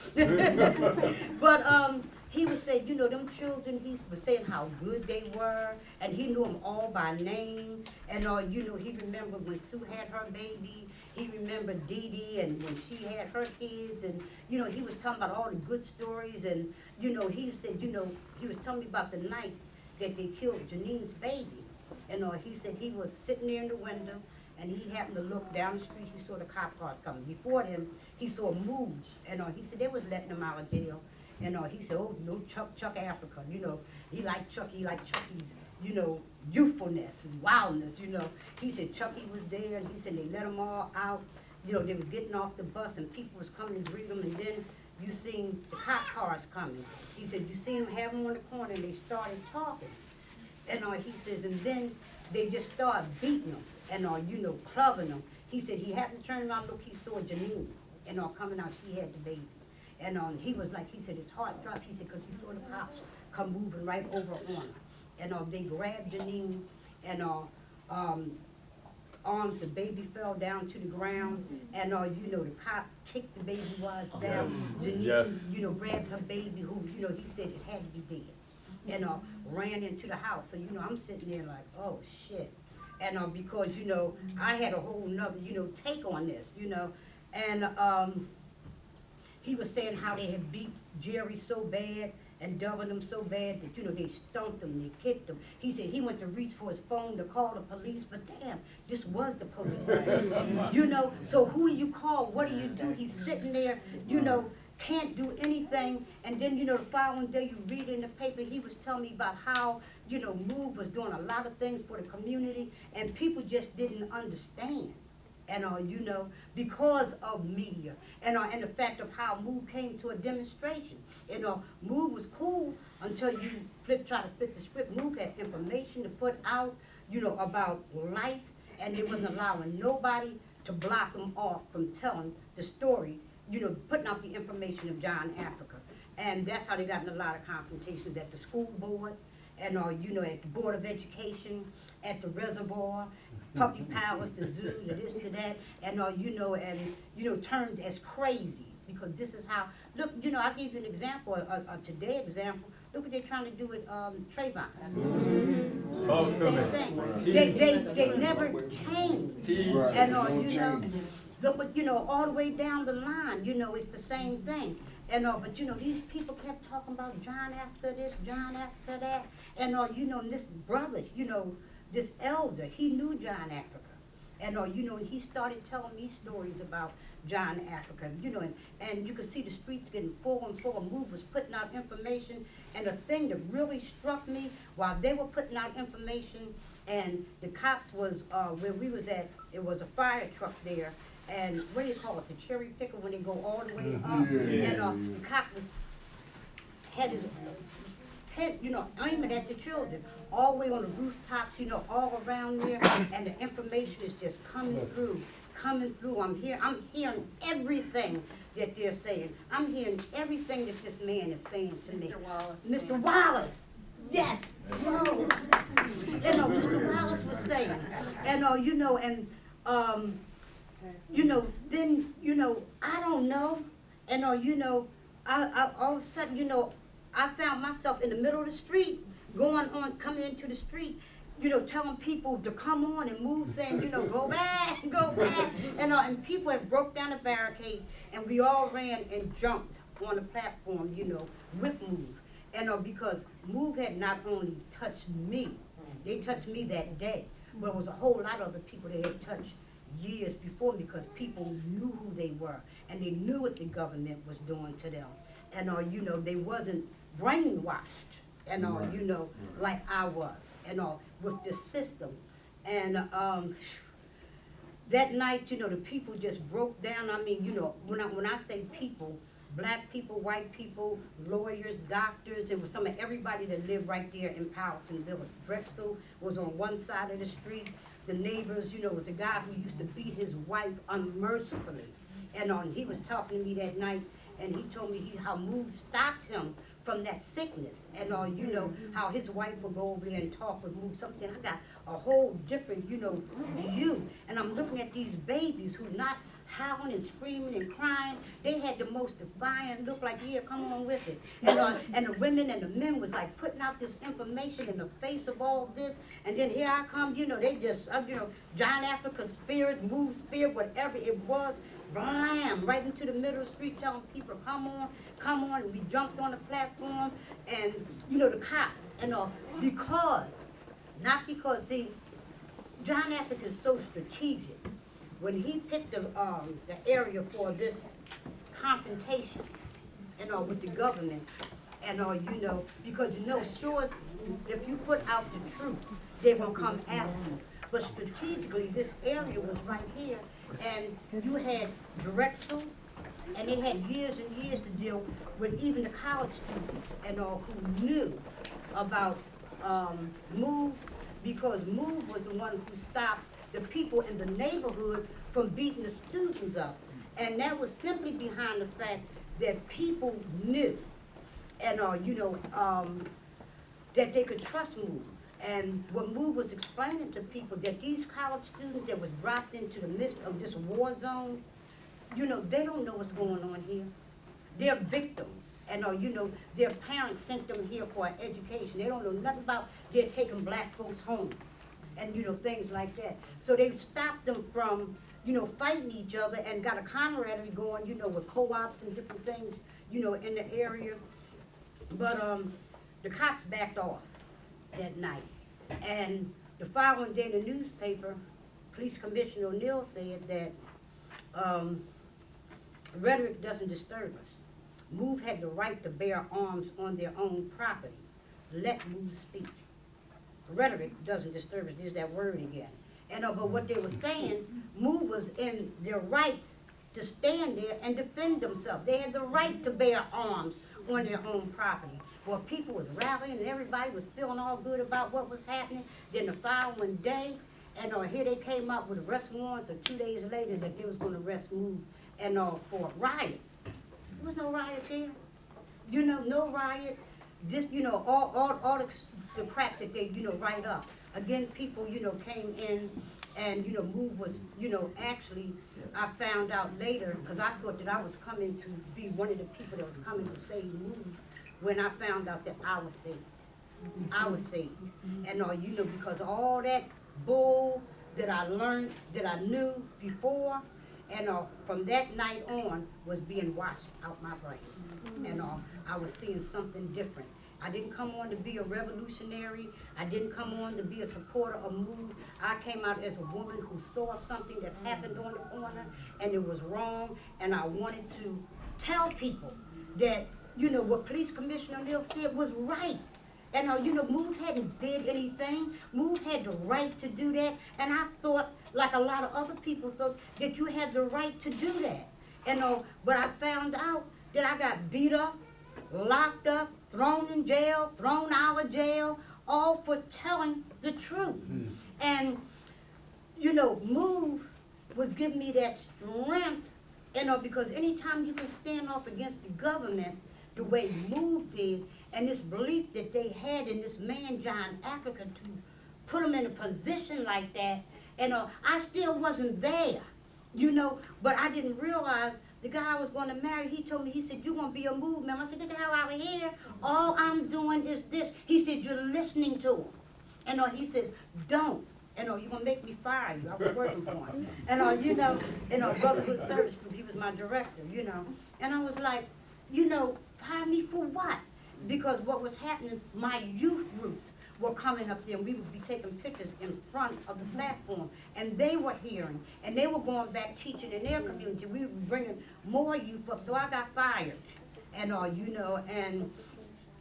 But he would say, you know, them children, he was saying how good they were, and he knew them all by name, and you know, he remembered when Sue had her baby, he remembered Dee Dee and when she had her kids, and you know, he was talking about all the good stories, and you know, he said, you know, he was telling me about the night that they killed Janine's baby. And he said he was sitting there in the window, and he happened to look down the street. He saw the cop cars coming. Before them, he saw Move, and he said they was letting him out of jail. And he said, oh, no, Chuck Africa, you know, he liked Chucky's, you know, youthfulness, his wildness, you know. He said Chucky was there, and he said they let them all out. You know, they was getting off the bus, and people was coming to greet them, and then you seen the cop cars coming. He said you seen them have them on the corner, and they started talking. And he says, and then they just started beating them and, you know, clubbing them. He said he happened to turn around, look, he saw Janine, and coming out, she had the baby. And he was like, he said his heart dropped, he said, because he saw the cops come moving right over on her. And they grabbed Janine, and arms, the baby fell down to the ground, and you know, the cop kicked the baby while it's down. Janine, you know, grabbed her baby, who, you know, he said it had to be dead. And ran into the house. So, you know, I'm sitting there like, oh, shit. And because, you know, I had a whole nother, you know, take on this, you know. And he was saying how they had beat Jerry so bad, and doubled them so bad that, you know, they stomped him, they kicked him. He said he went to reach for his phone to call the police, but damn, this was the police. You know, so who do you call? What do you do? He's sitting there, you know, can't do anything. And then, you know, the following day you read in the paper, he was telling me about how, you know, MOVE was doing a lot of things for the community, and people just didn't understand. And, you know, because of media, and the fact of how MOVE came to a demonstration. You know, MOVE was cool until you try to flip the script. MOVE had information to put out, you know, about life, and it wasn't allowing nobody to block them off from telling the story, you know, putting out the information of John Africa. And that's how they got in a lot of confrontations at the school board, and, you know, at the Board of Education, at the reservoir, puppy powers, the zoo, the this, to that, and, you know, and, you know, turned as crazy, because this is how, look, you know, I'll give you an example, a today example. Look what they're trying to do with Trayvon. Oh, Same thing. They never changed. And, you know, look what, you know, all the way down the line, you know, it's the same thing. And, but, you know, these people kept talking about John after this, John after that. And, you know, and this brother, you know, this elder, he knew John Africa. And, you know, and he started telling me stories about John Africa, you know, and you could see the streets getting full and full. MOVE was putting out information. And the thing that really struck me, while they were putting out information, and the cops was, where we was at, it was a fire truck there. And what do you call it, the cherry picker, when they go all the way up? And the cop had his head, you know, aiming at the children, all the way on the rooftops, you know, all around there, and the information is just coming through. I'm hearing everything that they're saying. I'm hearing everything that this man is saying to me. Mr. Wallace. Mr. Wallace, yes, no. And Mr. Wallace was saying, and you know, and you know, then, you know, I don't know, and you know, I all of a sudden, you know, I found myself in the middle of the street, coming into the street, you know, telling people to come on and move, saying, you know, go back, and people had broke down the barricade, and we all ran and jumped on the platform, you know, with MOVE. And because MOVE had not only touched me, they touched me that day, but it was a whole lot of other people they had touched years before, because people knew who they were, and they knew what the government was doing to them. And you know, they wasn't brainwashed, and you know, like I was, and with this system. And that night, you know, the people just broke down. I mean, you know, when I say people, black people, white people, lawyers, doctors, it was some of everybody that lived right there in Powelton Village. Drexel was on one side of the street. The neighbors, you know, was a guy who used to beat his wife unmercifully. And he was talking to me that night, and he told me how MOVE stopped him from that sickness. And you know, how his wife would go over there and talk with MOVE. Something, I got a whole different, you know, view. And I'm looking at these babies who not howling and screaming and crying. They had the most defiant look, like, yeah, come on with it. And the women and the men was like putting out this information in the face of all this. And then here I come, you know, they just, you know, John Africa's spirit, MOVE spirit, whatever it was, blam, right into the middle of the street, telling people, come on. And we jumped on the platform, and, you know, the cops, and not because, see, John Africa is so strategic. When he picked the area for this confrontation, with the government, and you know, because you know, sure, if you put out the truth, they're gonna come after you. But strategically, this area was right here, and you had Drexel, and they had years and years to deal with even the college students, and who knew about MOVE, because MOVE was the one who stopped the people in the neighborhood from beating the students up. And that was simply behind the fact that people knew, and you know, that they could trust MOVE. And what MOVE was explaining to people, that these college students that was dropped into the midst of this war zone, you know, they don't know what's going on here. They're victims, and you know, their parents sent them here for an education. They don't know nothing about they're taking black folks' homes, and you know, things like that. So they stopped them from, you know, fighting each other, and got a camaraderie going, you know, with co-ops and different things, you know, in the area. But the cops backed off that night. And the following day in the newspaper, Police Commissioner O'Neill said that rhetoric doesn't disturb us. MOVE had the right to bear arms on their own property. Let MOVE speak. Rhetoric doesn't disturb us. There's that word again. And but what they were saying, MOVE was in their rights to stand there and defend themselves. They had the right to bear arms on their own property. Well, people was rallying and everybody was feeling all good about what was happening. Then the following day, and here they came up with arrest warrants, or 2 days later that they was going to arrest MOVE and for a riot. There was no riot there. You know, no riot. Just, you know, all the crap that they, you know, write up. Again, people, you know, came in and, you know, MOVE was, you know, actually, I found out later, because I thought that I was coming to be one of the people that was coming to save MOVE, when I found out that I was saved. I was saved. And, you know, because all that bull that I learned, that I knew before, and from that night on was being washed out my brain. And I was seeing something different. I didn't come on to be a revolutionary. I didn't come on to be a supporter of MOVE. I came out as a woman who saw something that happened on the corner and it was wrong, and I wanted to tell people that, you know, what Police Commissioner O'Neill said was right. And you know, MOVE hadn't did anything. MOVE had the right to do that, and I thought, like a lot of other people thought, that you had the right to do that. And but I found out that I got beat up, locked up, thrown in jail, thrown out of jail, all for telling the truth. And, you know, MOVE was giving me that strength, you know, because anytime you can stand off against the government the way MOVE did, and this belief that they had in this man, John Africa, to put him in a position like that, and I still wasn't there, you know, but I didn't realize the guy I was going to marry, he told me, he said, you're going to be a MOVE member. I said, get the hell out of here. All I'm doing is this. He said, you're listening to him. And he says, don't. And you're going to make me fire you. I was working for him. And you know, Brotherhood Service Group, he was my director, you know. And I was like, you know, fire me for what? Because what was happening, my youth groups were coming up there, and we would be taking pictures in front of the platform, and they were hearing, and they were going back teaching in their community. We were bringing more youth up, so I got fired, and you know, and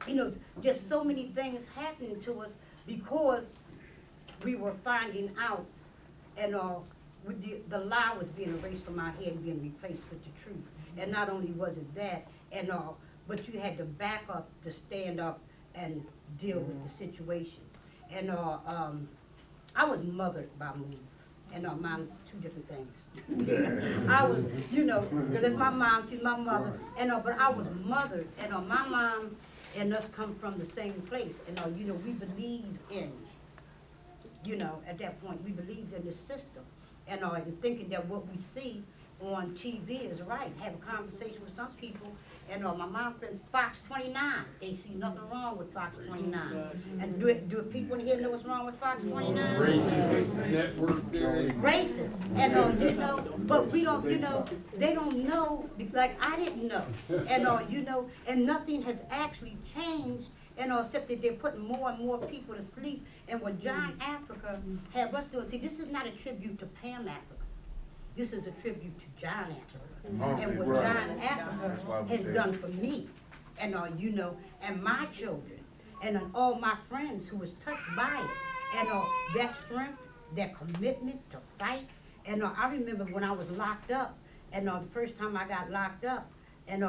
you know, just so many things happening to us because we were finding out, and with the lie was being erased from our head and being replaced with the truth. And not only was it that, and but you had to back up to stand up and deal with the situation. And I was mothered by MOVE. And mom, two different things. I was, you know, because that's my mom, she's my mother. And but I was mothered. And my mom and us come from the same place. And you know, we believed in, you know, at that point, we believed in the system. And thinking that what we see on TV is right. Have a conversation with some people, and my mom friends, Fox 29, they see nothing wrong with Fox 29. And do people in here know what's wrong with Fox 29? Racist network. Racist. And you know, but we don't, you know, they don't know, like I didn't know. And you know, and nothing has actually changed, and except that they're putting more and more people to sleep. And what John Africa have us doing, see, this is not a tribute to Pam Africa. This is a tribute to John Africa. And what John Africa has done for me, and you know, and my children, and all my friends who was touched by it. And that strength, that commitment to fight. And I remember when I was locked up, and the first time I got locked up, and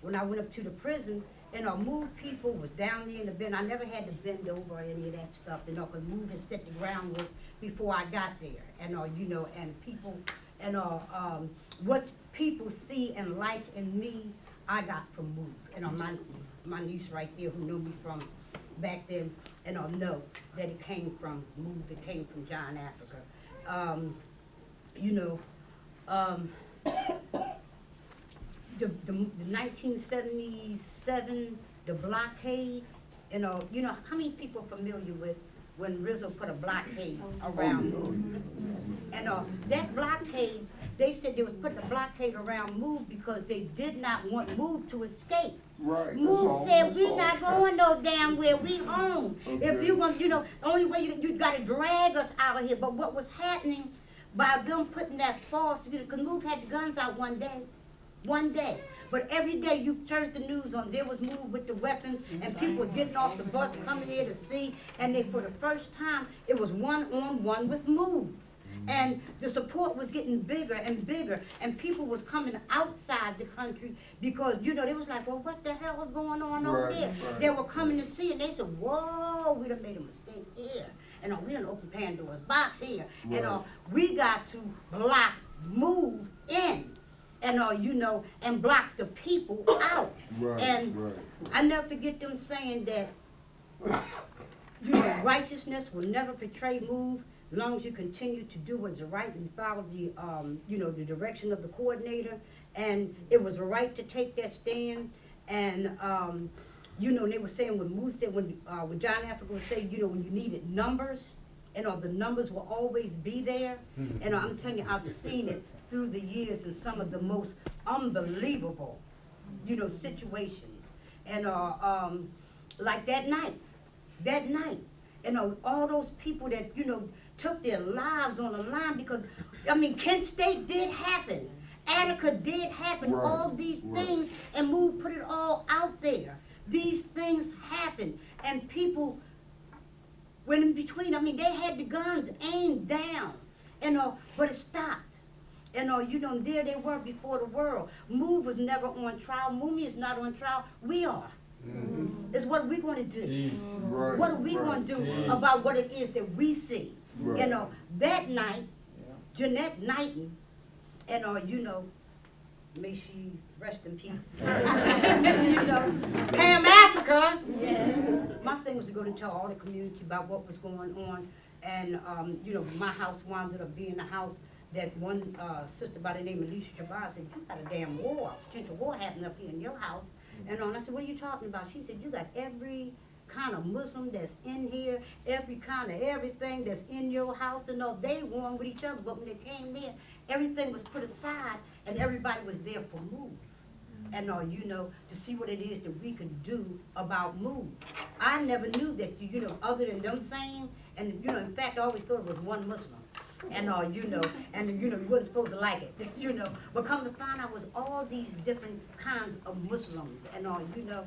when I went up to the prison, and MOVE people was down there in the bend. I never had to bend over or any of that stuff, you know, because MOVE had set the groundwork before I got there. And you know, and people, and what people see and like in me, I got from MOVE. And my niece right there who knew me from back then, and know that it came from MOVE, it came from John Africa. You know, the 1977, the blockade, you know how many people are familiar with when Rizzo put a blockade around MOVE? And that blockade, they said they was putting a blockade around MOVE because they did not want MOVE to escape. Right. Move said, we not going no damn where, we home. If Okay. you want, you know, the only way you gotta drag us out of here. But what was happening by them putting that false, because Move had the guns out one day. But every day you turned the news on, there was Move with the weapons, and people were getting off the bus, coming here to see, and they, for the first time, it was one-on-one with Move. And the support was getting bigger and bigger, and people was coming outside the country because, you know, they was like, well, what the hell is going on over Right, there? right. They were coming to see, and they said, whoa, we done made a mistake here. And we done opened Pandora's box here. Right. And we got to block Move in, and you know, and block the people out. Right, And right. I never forget them saying that, you know, righteousness will never betray Move as long as you continue to do what's right and follow the, you know, the direction of the coordinator. And it was right to take that stand. And, you know, they were saying when Move said, when John Africa would say, you know, when you needed numbers, and the numbers will always be there. And I'm telling you, I've seen it through the years in some of the most unbelievable, you know, situations. And like that night, and all those people that, you know, took their lives on the line because, I mean, Kent State did happen. Attica did happen, Right, all these right. things, and Move put it all out there. These things happened, and people went in between. I mean, they had the guns aimed down, and but it stopped. And you know, there they were before the world. Move was never on trial. Mumia is not on trial. We are. It's what we're going to do. Right, What are we right. going to do about what it is that we see? Right. You know, that night, Jeanette Knightton, and you know, may she rest in peace. You know, Pam Africa. My thing was to go and tell all the community about what was going on, and you know, my house wound up being a house that one sister by the name of Alicia Shabazz said, you got a damn war, potential war happening up here in your house. And I said, what are you talking about? She said, you got every kind of Muslim that's in here, every kind of everything that's in your house, and they warring with each other. But when they came there, everything was put aside, and everybody was there for Move. And you know, to see what it is that we could do about Move. I never knew that, you know, other than them saying, and you know, in fact, I always thought it was one Muslim. And you know, and you know, you wasn't supposed to like it, you know. But come to find out, was all these different kinds of Muslims, and you know,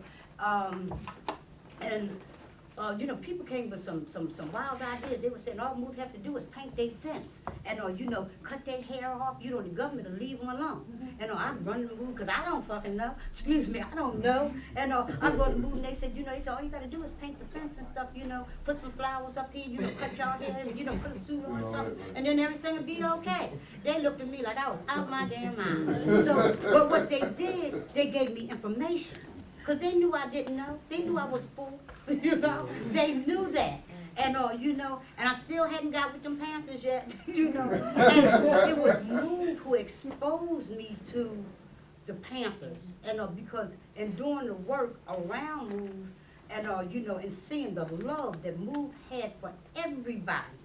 you know, people came with some wild ideas. They were saying all Move have to do is paint their fence, and you know, cut their hair off. You know, the government will leave them alone. And I'm running the Move because I don't fucking know. Excuse me, I don't know. And I go to Move and they said, you know, they said all you got to do is paint the fence and stuff. You know, put some flowers up here. You know, cut y'all hair and you know, put a suit on or something, and then everything will be okay. They looked at me like I was out my damn mind. So, but what they did, they gave me information. Because they knew I didn't know. They knew I was a fool. You know, they knew that. And, you know, and I still hadn't got with them Panthers yet, you know. And it was Move who exposed me to the Panthers. And because in doing the work around Move, and, you know, and seeing the love that Move had for everybody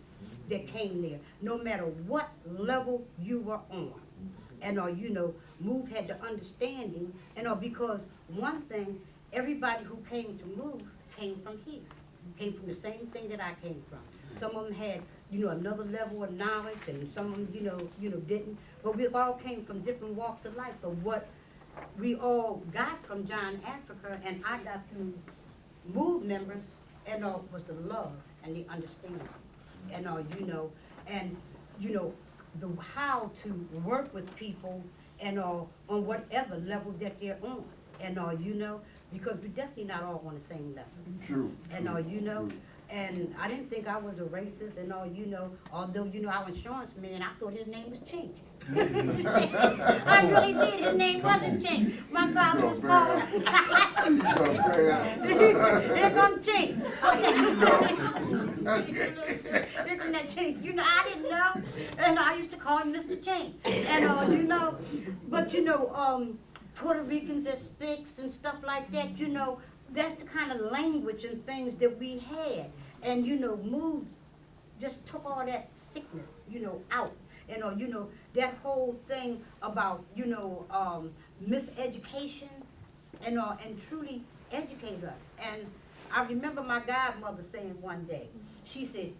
that came there, no matter what level you were on. And, you know, Move had the understanding, and because one thing, everybody who came to Move came from here, came from the same thing that I came from. Some of them had, you know, another level of knowledge, and some of them, you know, didn't. But we all came from different walks of life. But what we all got from John Africa, and I got through Move members, and was the love and the understanding, and you know, the how to work with people, and on whatever level that they're on, and you know, because we're definitely not all on the same level. True. And true, you know, true. and I didn't think I was a racist, and you know, although you know our insurance man, I thought his name was Chink. I really did. His name wasn't Chink. My father was Paul. Here comes Chink. Here comes that Chink. You know, I didn't know, and I used to call him Mr. Chink. And you know, but you know, Puerto Ricans as Spicks and stuff like that. You know, that's the kind of language and things that we had. And you know, Move just took all that sickness, you know, out. And you know, that whole thing about, you know, miseducation and truly educate us. And I remember my godmother saying one day, she said,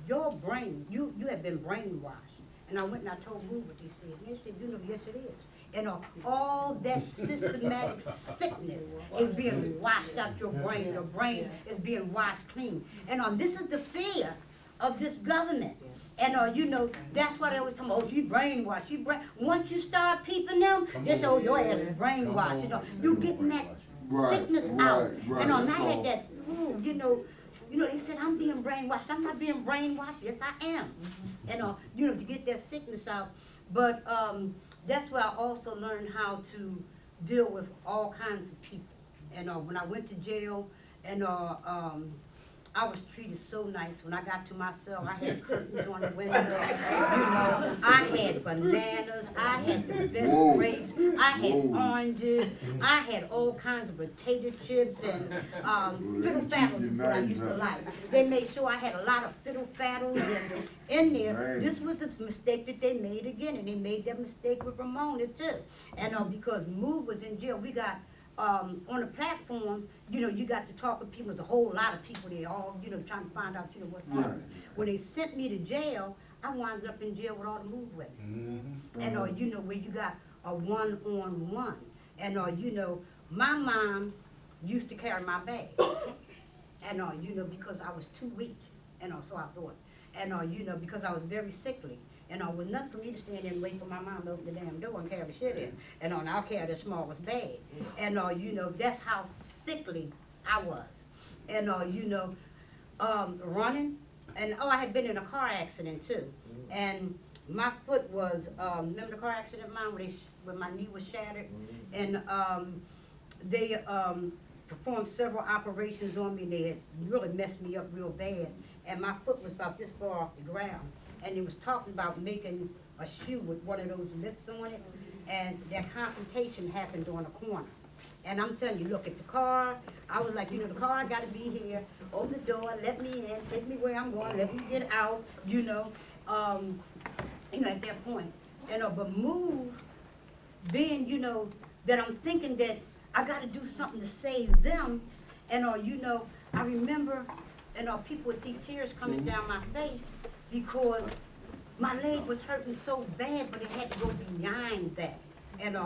your brain, you have been brainwashed. And I went and I told Boo what he said. And they said, you know, yes it is. And all that systematic sickness is being washed out your brain. Your brain is being washed clean. And this is the fear of this government. And you know, that's why they always tell me, oh, you brainwashed. Once you start peeping them, they say, oh, your ass is brainwashed. You know, you getting that sickness out. And I had that, ooh, you know, they said, I'm being brainwashed. I'm not being brainwashed. Yes, I am. And you know, to get that sickness out. But that's where I also learned how to deal with all kinds of people. And when I went to jail, and I was treated so nice. When I got to my cell, I had curtains on the windows. You know, I had bananas. I had the best grapes. I had oranges. I had all kinds of potato chips and fiddle faddles is what I used to like. They made sure I had a lot of fiddle faddles and in there. This was the mistake that they made again, and they made that mistake with Ramona too. And because Move was in jail, we got on the platform, you know, you got to talk with people. There's a whole lot of people there, all, you know, trying to find out, you know, what's happening. When they sent me to jail, I wound up in jail with all the Move women. And, you know, where you got a one-on-one. And, you know, my mom used to carry my bags. And, you know, because I was too weak. And, so I thought. And, you know, because I was very sickly. And it was nothing for me to stand there and wait for my mom to open the damn door and carry the shit in. And I'll carry the smallest bag. And you know, that's how sickly I was. And you know, running. And I had been in a car accident too. And my foot was, remember the car accident of mine where my knee was shattered? And they performed several operations on me. They had really messed me up real bad. And my foot was about this far off the ground. And he was talking about making a shoe with one of those lips on it, and that confrontation happened on a corner. And I'm telling you, look at the car. I was like, you know, the car got to be here. Open the door, let me in, take me where I'm going, let me get out. You know, at that point. But Move, being, you know, that I'm thinking that I got to do something to save them. And you know, I remember, people would see tears coming down my face. Because my leg was hurting so bad, but it had to go beyond that. And,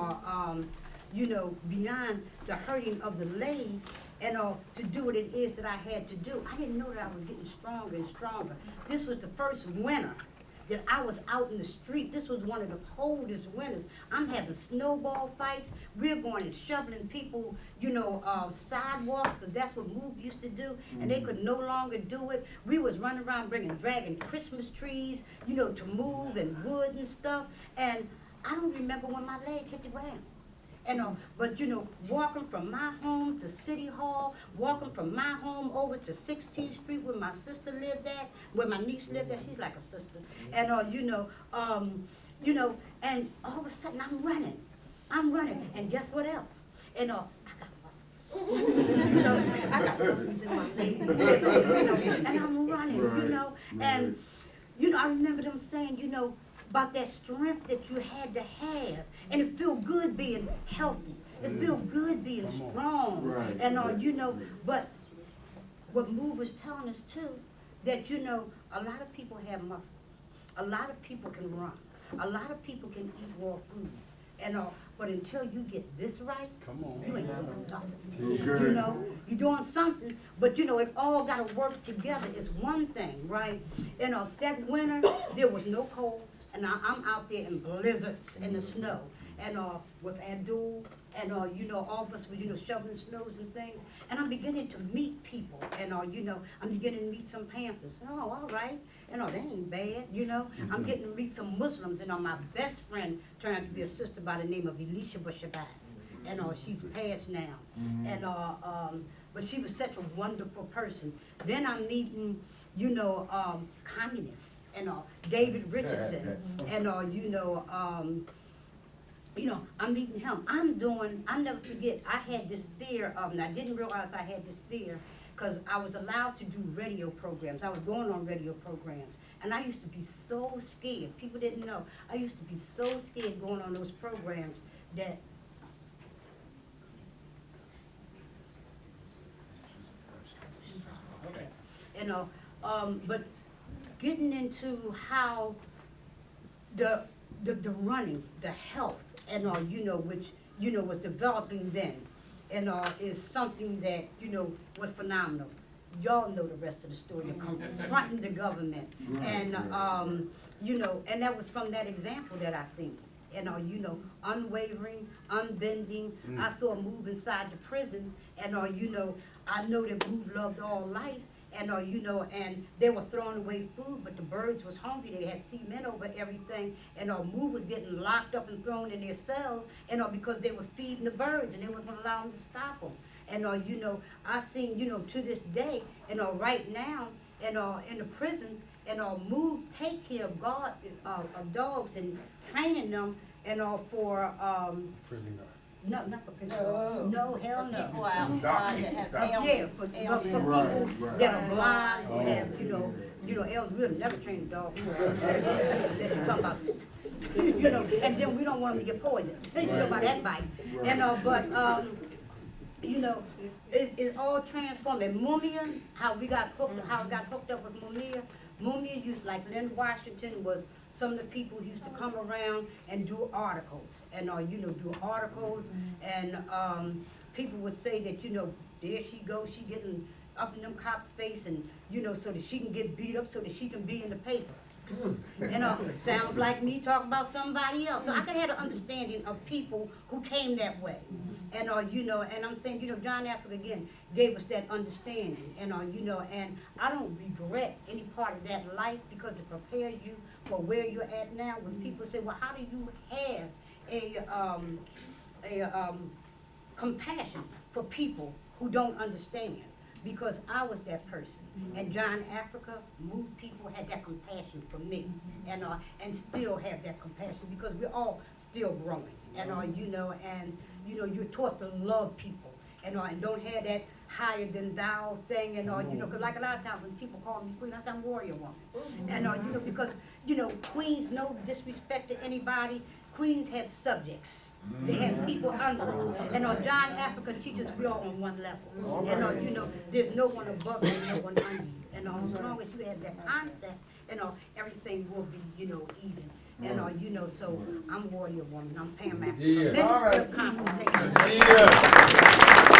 you know, beyond the hurting of the leg, and to do what it is that I had to do. I didn't know that I was getting stronger and stronger. This was the first winter that I was out in the street. This was one of the coldest winters. I'm having snowball fights. We're going and shoveling people, you know, sidewalks, because that's what Move used to do, and they could no longer do it. We was running around dragging Christmas trees, you know, to move, and wood and stuff, and I don't remember when my leg hit the ground. But you know, walking from my home to City Hall, walking from my home over to 16th Street where my sister lived at, where my niece lived at, she's like a sister. And you know, and all of a sudden I'm running, and guess what else? And I got muscles. You know, I got muscles in my legs, you know, and I'm running, you know, and you know, I remember them saying, you know, about that strength that you had to have. And it feel good being healthy. It feel good being strong. And you know, but what Move was telling us too, that you know, a lot of people have muscles. A lot of people can run. A lot of people can eat raw food. And but until you get this right, you ain't doing nothing. You know, you're doing something, but you know, it all gotta work together. It's one thing, right? And that winter, there was no colds. And I'm out there in blizzards in the snow, and with Abdul, and you know, all of us were, you know, shoveling snows and things. And I'm beginning to meet people, and you know, I'm beginning to meet some Panthers. Oh, all right, you know, they ain't bad, you know. I'm getting to meet some Muslims, and my best friend turned out to be a sister by the name of Elisha Bashabaz, and she's passed now, and but she was such a wonderful person. Then I'm meeting, you know, communists. And David Richardson, and you know, I'm meeting him. I'll never forget, I had this fear of, and I didn't realize I had this fear, because I was allowed to do radio programs. I was going on radio programs, and I used to be so scared. People didn't know. I used to be so scared going on those programs that you know, but getting into how the running, the health, and you know, which, you know, was developing then, and is something that, you know, was phenomenal. Y'all know the rest of the story, of confronting the government, and, you know, and that was from that example that I seen. And, you know, unwavering, unbending. I saw a move inside the prison, and, you know, I know that Move loved all life, and, you know, and they were throwing away food, but the birds was hungry. They had cement over everything, and Move was getting locked up and thrown in their cells, and because they was feeding the birds, and they wasn't allowing them to stop them. And, you know, I seen, you know, to this day, and right now, and in the prisons, and Move take care of dogs and training them, and for Prison guard. no, not for prison guards. No, hell no. People outside that have Yeah, ailments. for ailments. people that are blind, who have, you know, ailments. We'll never train a dog. They're talking about, you know, and then we don't want them to get poisoned, you know, by that bite. And, but, you know, it's all transformed. And Mumia, how it got hooked up with Mumia. Mumia used, like Lynn Washington was some of the people who used to come around and do articles, and you know, do articles, and people would say that, you know, there she goes, she getting up in them cops' face, and you know, so that she can get beat up, so that she can be in the paper. And sounds like me talking about somebody else. So I could have an understanding of people who came that way. And you know, and I'm saying, you know, John Africa again gave us that understanding. And you know, and I don't regret any part of that life, because it prepares you for where you're at now. When people say, well, how do you have a compassion for people who don't understand? Because I was that person. And John Africa, Move people had that compassion for me, and still have that compassion, because we're all still growing. And you know, you're taught to love people, and don't have that higher than thou thing, and you know, because like a lot of times when people call me queen, I say I'm warrior woman. And you know, because you know, queens, no disrespect to anybody, queens have subjects. They have people under them. And John Africa teaches we all on one level. And you know, there's no one above you, no one under you. And as long as you have that concept, everything will be, you know, even. And you know, so I'm warrior woman. I'm Pam Africa. Yeah. Minister All right. of Confrontation. Yeah.